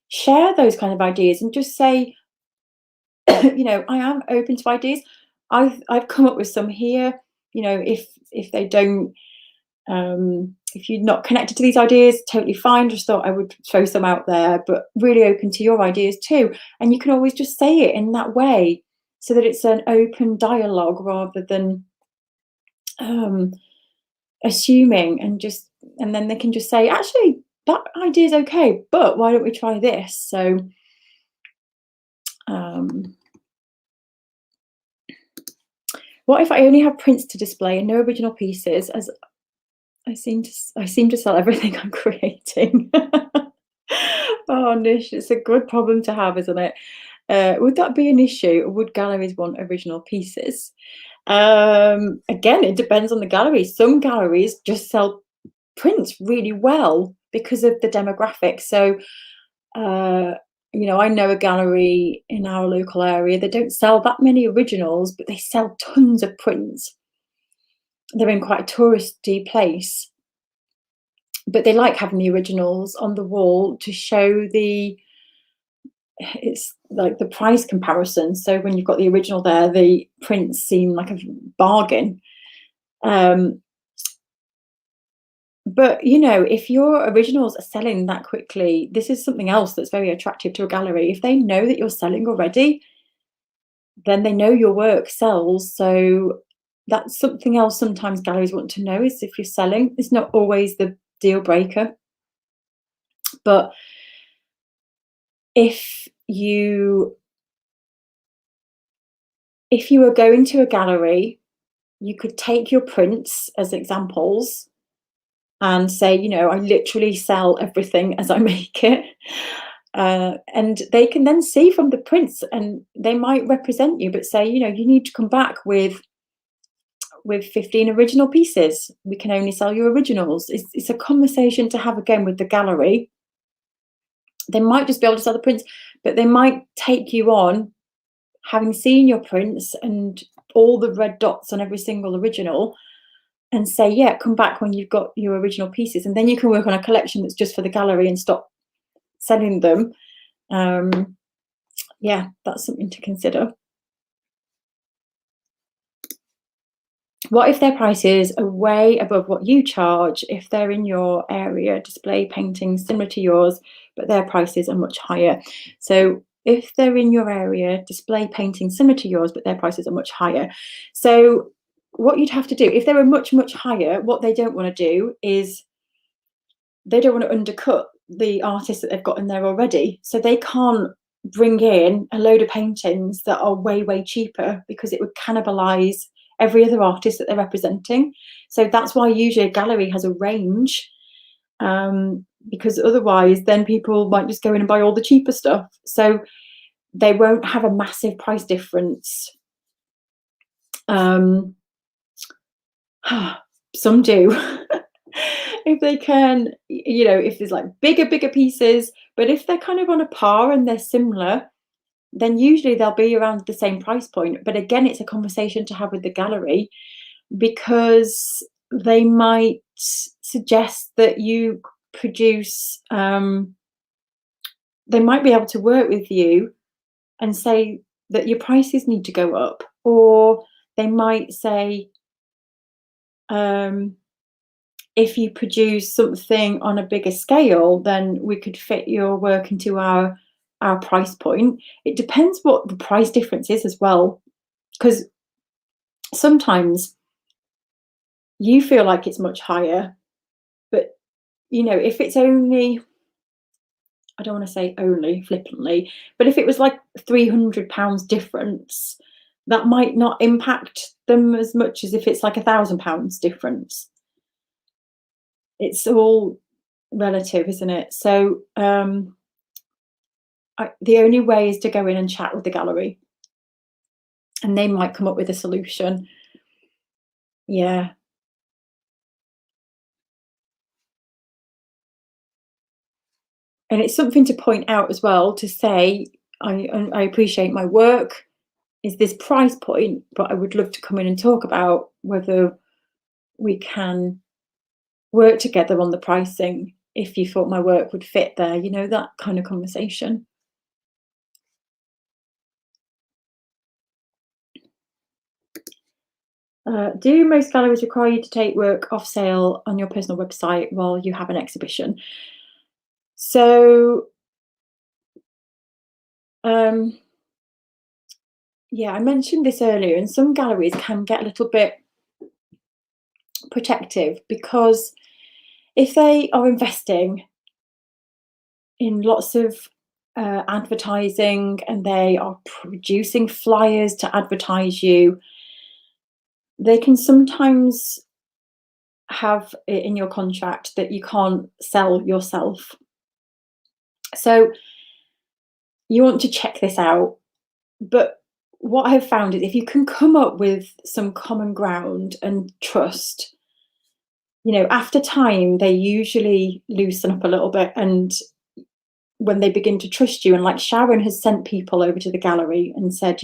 share those kind of ideas and just say, I am open to ideas. I've come up with some here. If they don't, if you're not connected to these ideas, totally fine. Just thought I would throw some out there, but really open to your ideas too. And you can always just say it in that way, so that it's an open dialogue rather than um, assuming and then they can just say, actually, that idea is okay, but why don't we try this? So um, what if I only have prints to display and no original pieces, as I seem to sell everything I'm creating? Oh, Nish, it's a good problem to have, isn't it? Would that be an issue, or would galleries want original pieces? Again, it depends on the gallery. Some galleries just sell prints really well because of the demographic. So, uh, I know a gallery in our local area. They don't sell that many originals, but they sell tons of prints. They're in quite a touristy place, but they like having the originals on the wall to show it's like the price comparison. So when you've got the original there, the prints seem like a bargain. Um, but if your originals are selling that quickly, this is something else that's very attractive to a gallery. If they know that you're selling already, then they know your work sells. So that's something else sometimes galleries want to know, is if you're selling. It's not always the deal breaker, but if you were going to a gallery, you could take your prints as examples and say, I literally sell everything as I make it. And they can then see from the prints, and they might represent you, but say, you need to come back with 15 original pieces. We can only sell you originals. It's a conversation to have again with the gallery. They might just be able to sell the prints, but they might take you on, having seen your prints and all the red dots on every single original, and say, yeah, come back when you've got your original pieces, and then you can work on a collection that's just for the gallery and stop selling them. Yeah, that's something to consider. What if their prices are way above what you charge? If they're in your area, display paintings similar to yours, but their prices are much higher. So if they're in your area, display paintings similar to yours, but their prices are much higher. So what you'd have to do, if they were much, much higher, what they don't want to do is they don't want to undercut the artists that they've got in there already. So they can't bring in a load of paintings that are way, way cheaper, because it would cannibalize every other artist that they're representing. So that's why usually a gallery has a range, because otherwise then people might just go in and buy all the cheaper stuff. So they won't have a massive price difference. Some do. If they can, if there's like bigger pieces, but if they're kind of on a par and they're similar, then usually they'll be around the same price point. But again, it's a conversation to have with the gallery, because they might suggest that you produce, they might be able to work with you and say that your prices need to go up, or they might say, Um, if you produce something on a bigger scale, then we could fit your work into our price point. It depends what the price difference is as well, because sometimes you feel like it's much higher, but if it's only, I don't want to say only flippantly, but if it was like £300 difference, that might not impact them as much as if it's like £1,000 difference. It's all relative, isn't it? So the only way is to go in and chat with the gallery, and they might come up with a solution. Yeah. And it's something to point out as well, to say, I appreciate my work is this price point, but I would love to come in and talk about whether we can work together on the pricing if you thought my work would fit there, that kind of conversation. Do most galleries require you to take work off sale on your personal website while you have an exhibition? So, um, yeah, I mentioned this earlier, and some galleries can get a little bit protective, because if they are investing in lots of advertising, and they are producing flyers to advertise you, they can sometimes have it in your contract that you can't sell yourself. So you want to check this out. But what I've found is, if you can come up with some common ground and trust, after time, they usually loosen up a little bit. And when they begin to trust you, and like Sharon has sent people over to the gallery and said,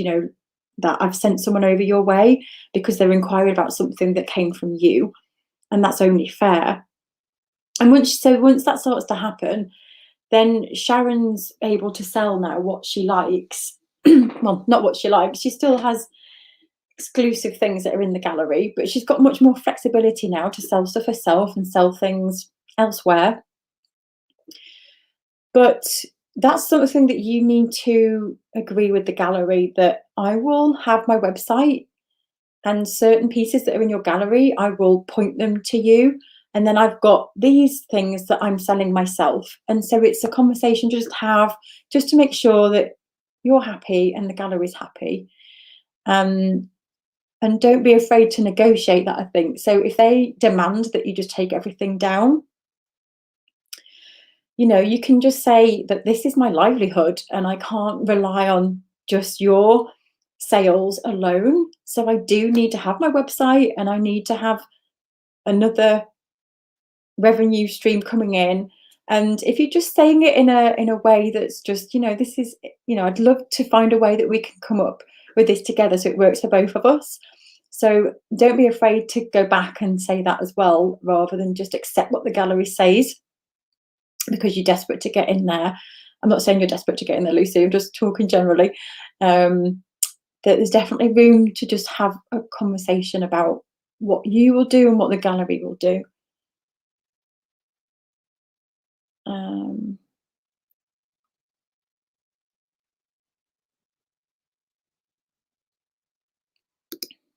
that I've sent someone over your way because they're inquiring about something that came from you, and that's only fair. And once that starts to happen, then Sharon's able to sell now what she likes. Well, not what she likes. She still has exclusive things that are in the gallery, but she's got much more flexibility now to sell stuff herself and sell things elsewhere. But that's something that you need to agree with the gallery, that I will have my website, and certain pieces that are in your gallery, I will point them to you. And then I've got these things that I'm selling myself. And so it's a conversation to just have, just to make sure that you're happy and the gallery's happy. And don't be afraid to negotiate that, I think. So if they demand that you just take everything down, you can just say that this is my livelihood and I can't rely on just your sales alone. So I do need to have my website, and I need to have another revenue stream coming in. And if you're just saying it in a way that's just, this is, I'd love to find a way that we can come up with this together so it works for both of us. So don't be afraid to go back and say that as well, rather than just accept what the gallery says because you're desperate to get in there. I'm not saying you're desperate to get in there, Lucy. I'm just talking generally. That there's definitely room to just have a conversation about what you will do and what the gallery will do.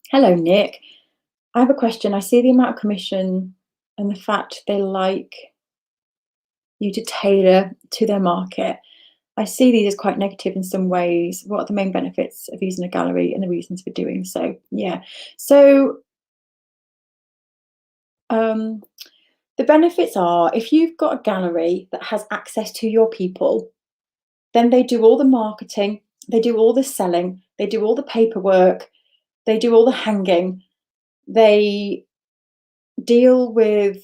Hello, Nick. I have a question. I see the amount of commission and the fact they like you to tailor to their market. I see these as quite negative in some ways. What are the main benefits of using a gallery and the reasons for doing so? Yeah. So the benefits are, if you've got a gallery that has access to your people, then they do all the marketing, they do all the selling, they do all the paperwork, they do all the hanging, they deal with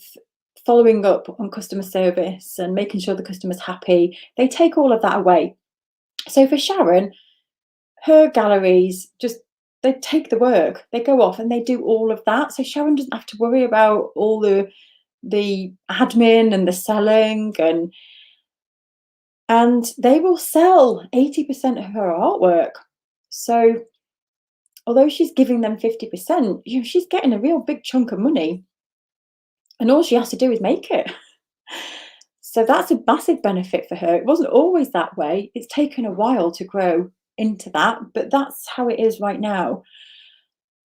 following up on customer service and making sure the customer's happy. They take all of that away. So for Sharon, her galleries just, they take the work, they go off and they do all of that. So Sharon doesn't have to worry about all the admin and the selling, and they will sell 80% of her artwork. So although she's giving them 50%, she's getting a real big chunk of money, and all she has to do is make it. So that's a massive benefit for her. It wasn't always that way. It's taken a while to grow into that, but that's how it is right now.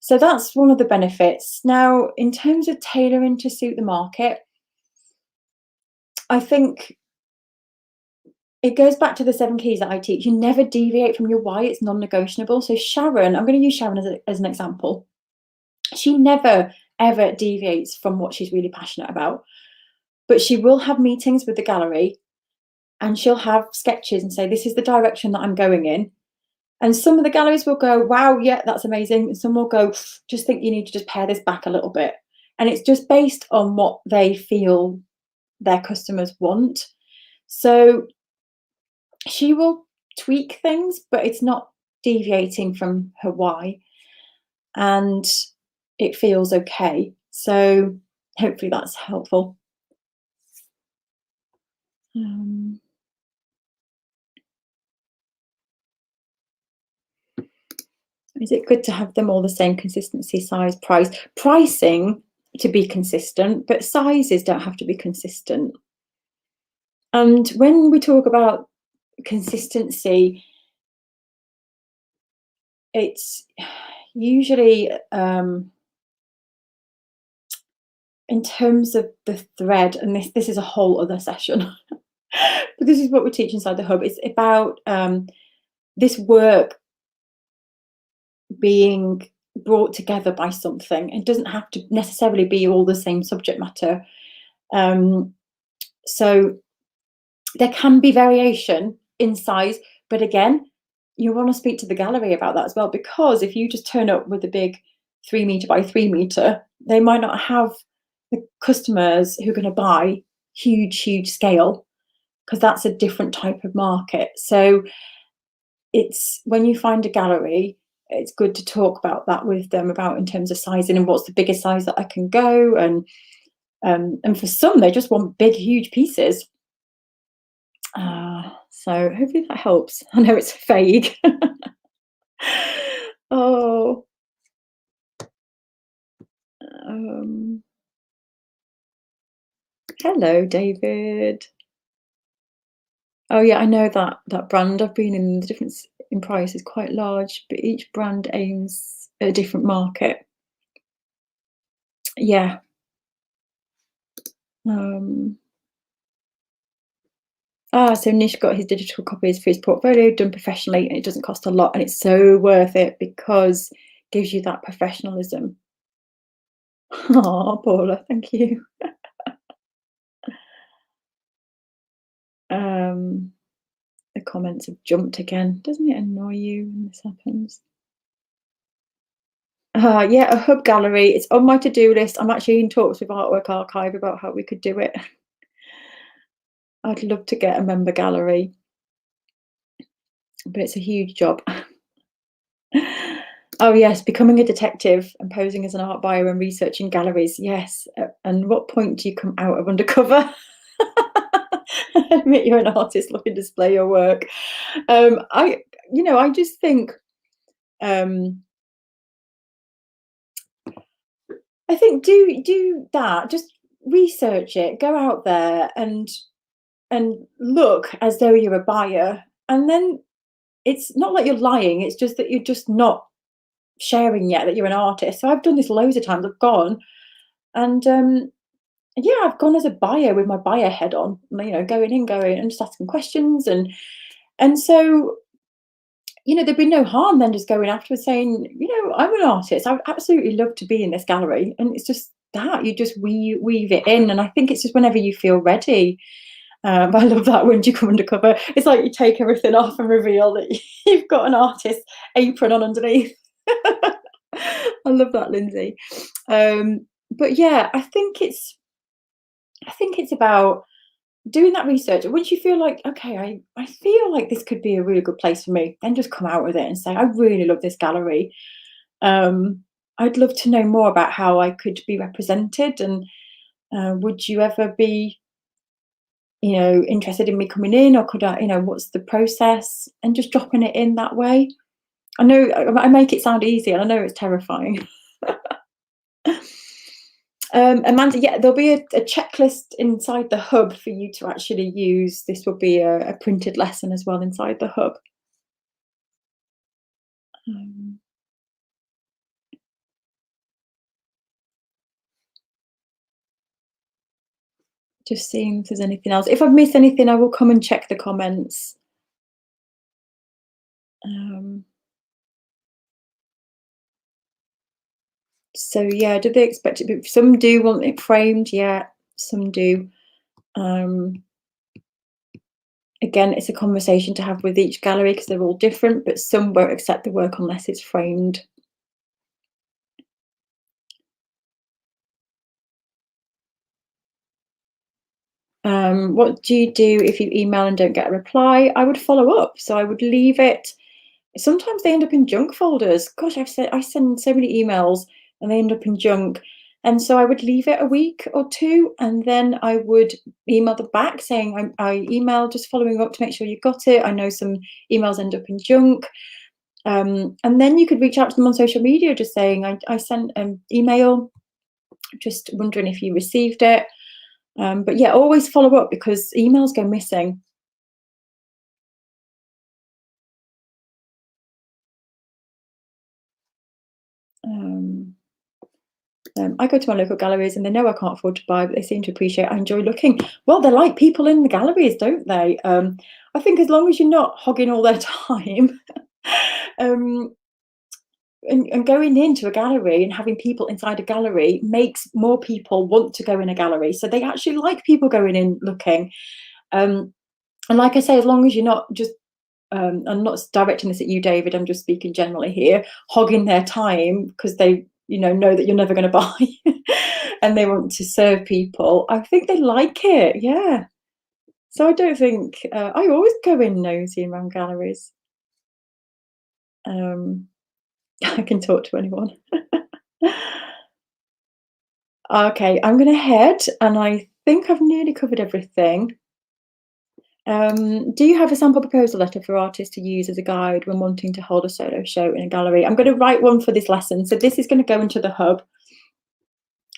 So that's one of the benefits. Now, in terms of tailoring to suit the market, I think it goes back to the 7 keys that I teach. You never deviate from your why. It's non-negotiable. So Sharon, I'm going to use Sharon as an example. She never, ever deviates from what she's really passionate about. But she will have meetings with the gallery, and she'll have sketches and say, this is the direction that I'm going in. And some of the galleries will go, wow, yeah, that's amazing. And some will go, just think you need to just pare this back a little bit. And it's just based on what they feel their customers want. So she will tweak things, but it's not deviating from her why. And it feels okay. So hopefully that's helpful. Is it good to have them all the same consistency, size, price? Pricing to be consistent, but sizes don't have to be consistent. And when we talk about consistency, it's usually in terms of the thread, and this is a whole other session, but this is what we teach inside the hub. It's about this work being brought together by something. It doesn't have to necessarily be all the same subject matter. So there can be variation in size, but again, you want to speak to the gallery about that as well, because if you just turn up with a big 3 meter by 3 meter, they might not have the customers who are going to buy huge scale, because that's a different type of market. So it's when you find a gallery, it's good to talk about that with them, about in terms of sizing and what's the biggest size that I can go. And for some, they just want big, huge pieces. So hopefully that helps. I know it's vague. Oh. Hello, David. Oh yeah, I know that brand. I've been in. The difference in price is quite large, but each brand aims at a different market. Yeah. So Nish got his digital copies for his portfolio done professionally, and it doesn't cost a lot, and it's so worth it because it gives you that professionalism. Oh, Paula, thank you. The comments have jumped again. Doesn't it annoy you when this happens? Yeah, a hub gallery. It's on my to-do list. I'm actually in talks with Artwork Archive about how we could do it. I'd love to get a member gallery, but it's a huge job. Oh yes, becoming a detective and posing as an art buyer and researching galleries. Yes. And what point do you come out of undercover? Admit you're an artist, look and display your work. I just think I think do that. Just research it. Go out there and look as though you're a buyer, and then it's not like you're lying. It's just that you're just not sharing yet that you're an artist. So I've done this loads of times. I've gone and yeah, I've gone as a buyer with my buyer head on, going and just asking questions, and so there'd be no harm then just going afterwards saying, I'm an artist. I would absolutely love to be in this gallery, and it's just that you just weave it in, and I think it's just whenever you feel ready. But I love that when you come undercover. It's like you take everything off and reveal that you've got an artist apron on underneath. I love that, Lindsay. But yeah, I think it's about doing that research. Once you feel like, okay, I feel like this could be a really good place for me, then just come out with it and say, I really love this gallery. I'd love to know more about how I could be represented, and would you ever be interested in me coming in, or could I, what's the process, and just dropping it in that way. I know I make it sound easy, and I know it's terrifying. Amanda, yeah, there'll be a checklist inside the hub for you to actually use. This will be a printed lesson as well inside the hub. Um, just seeing if there's anything else. If I've missed anything, I will come and check the comments. Um, so yeah, do they expect it? Some do want it framed, yeah, some do. Again, it's a conversation to have with each gallery because they're all different, but some won't accept the work unless it's framed. What do you do if you email and don't get a reply? I would follow up. So I would leave it. Sometimes they end up in junk folders. Gosh, I send so many emails and they end up in junk. And so I would leave it a week or two, and then I would email them back saying I emailed, just following up to make sure you got it. I know some emails end up in junk. And then you could reach out to them on social media, just saying I sent an email, just wondering if you received it. But yeah, always follow up because emails go missing. I go to my local galleries and they know I can't afford to buy, but they seem to appreciate I enjoy looking. Well, they're like people in the galleries, don't they? I think as long as you're not hogging all their time, um, and going into a gallery and having people inside a gallery makes more people want to go in a gallery. So they actually like people going in looking. And like I say, as long as you're not just I'm not directing this at you, David, I'm just speaking generally here, hogging their time because they, know that you're never going to buy and they want to serve people. I think they like it, yeah. So I don't think, I always go in nosy around galleries. I can talk to anyone. Okay, I'm going to head, and I think I've nearly covered everything. Do you have a sample proposal letter for artists to use as a guide when wanting to hold a solo show in a gallery? I'm going to write one for this lesson. So this is going to go into the hub,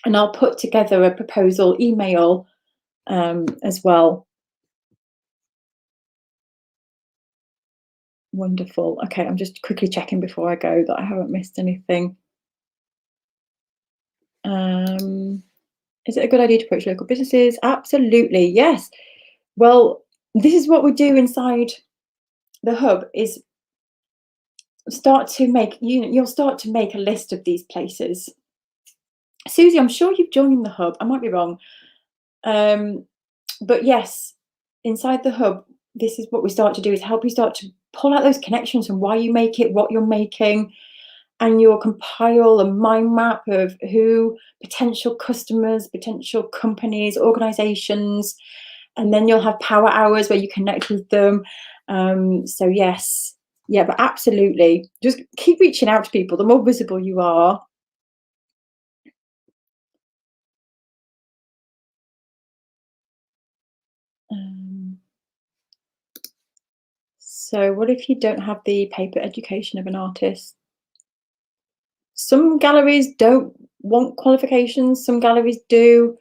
and I'll put together a proposal email as well. Wonderful. Okay, I'm just quickly checking before I go that I haven't missed anything. Is it a good idea to approach local businesses? Absolutely, yes. Well, this is what we do inside the hub is start to make, you'll start to make a list of these places. Susie, I'm sure you've joined the hub. I might be wrong. But yes, inside the hub, this is what we start to do is help you start to pull out those connections from why you make it, what you're making, and you'll compile a mind map of who potential customers, potential companies, organizations, and then you'll have power hours where you connect with them. So yes, yeah, but absolutely, just keep reaching out to people. The more visible you are, so what if you don't have the paper education of an artist? Some galleries don't want qualifications, some galleries do.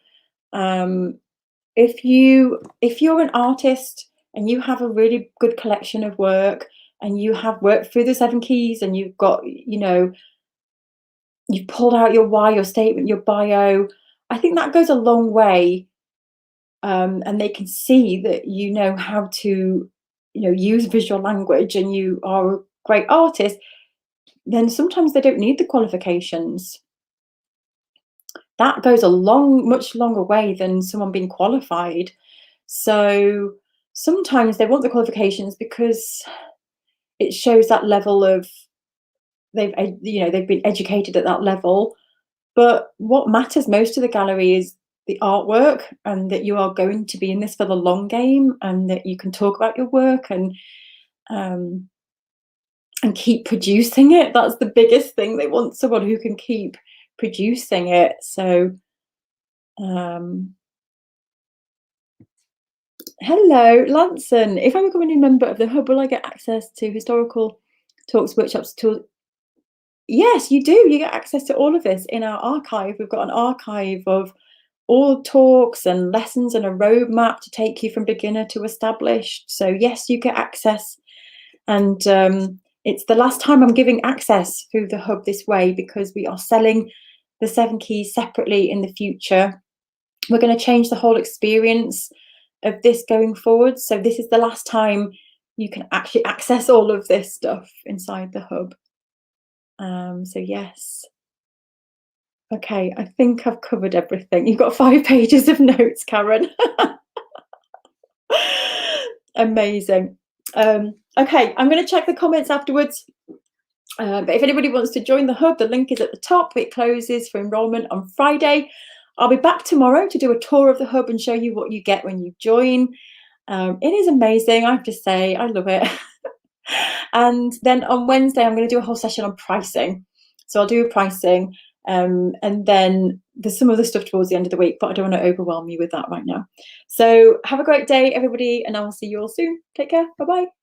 If you're an artist and you have a really good collection of work and you have worked through the 7 keys and you've got, you've pulled out your why, your statement, your bio, I think that goes a long way. And they can see that you know how to, use visual language and you are a great artist, then sometimes they don't need the qualifications. That goes a much longer way than someone being qualified. So sometimes they want the qualifications because it shows that level of they've been educated at that level. But what matters most to the gallery is the artwork, and that you are going to be in this for the long game, and that you can talk about your work um, and keep producing it. That's the biggest thing. They want someone who can keep producing it. So hello, Lanson. If I'm becoming a member of the hub, will I get access to historical talks, workshops, tools. Yes, you do. You get access to all of this in our archive. We've got an archive of all talks and lessons and a roadmap to take you from beginner to established. So yes, you get access. And it's the last time I'm giving access through the hub this way, because we are selling the 7 keys separately in the future. We're going to change the whole experience of this going forward. So this is the last time you can actually access all of this stuff inside the hub. So yes. Okay, I think I've covered everything. You've got 5 pages of notes, Karen. Amazing. Okay, I'm going to check the comments afterwards. But if anybody wants to join the hub, the link is at the top. It closes for enrollment on Friday. I'll be back tomorrow to do a tour of the hub and show you what you get when you join. It is amazing, I have to say. I love it. And then on Wednesday, I'm going to do a whole session on pricing. So I'll do pricing, and then there's some other stuff towards the end of the week, but I don't want to overwhelm you with that right now. So have a great day, everybody, and I will see you all soon. Take care. Bye-bye.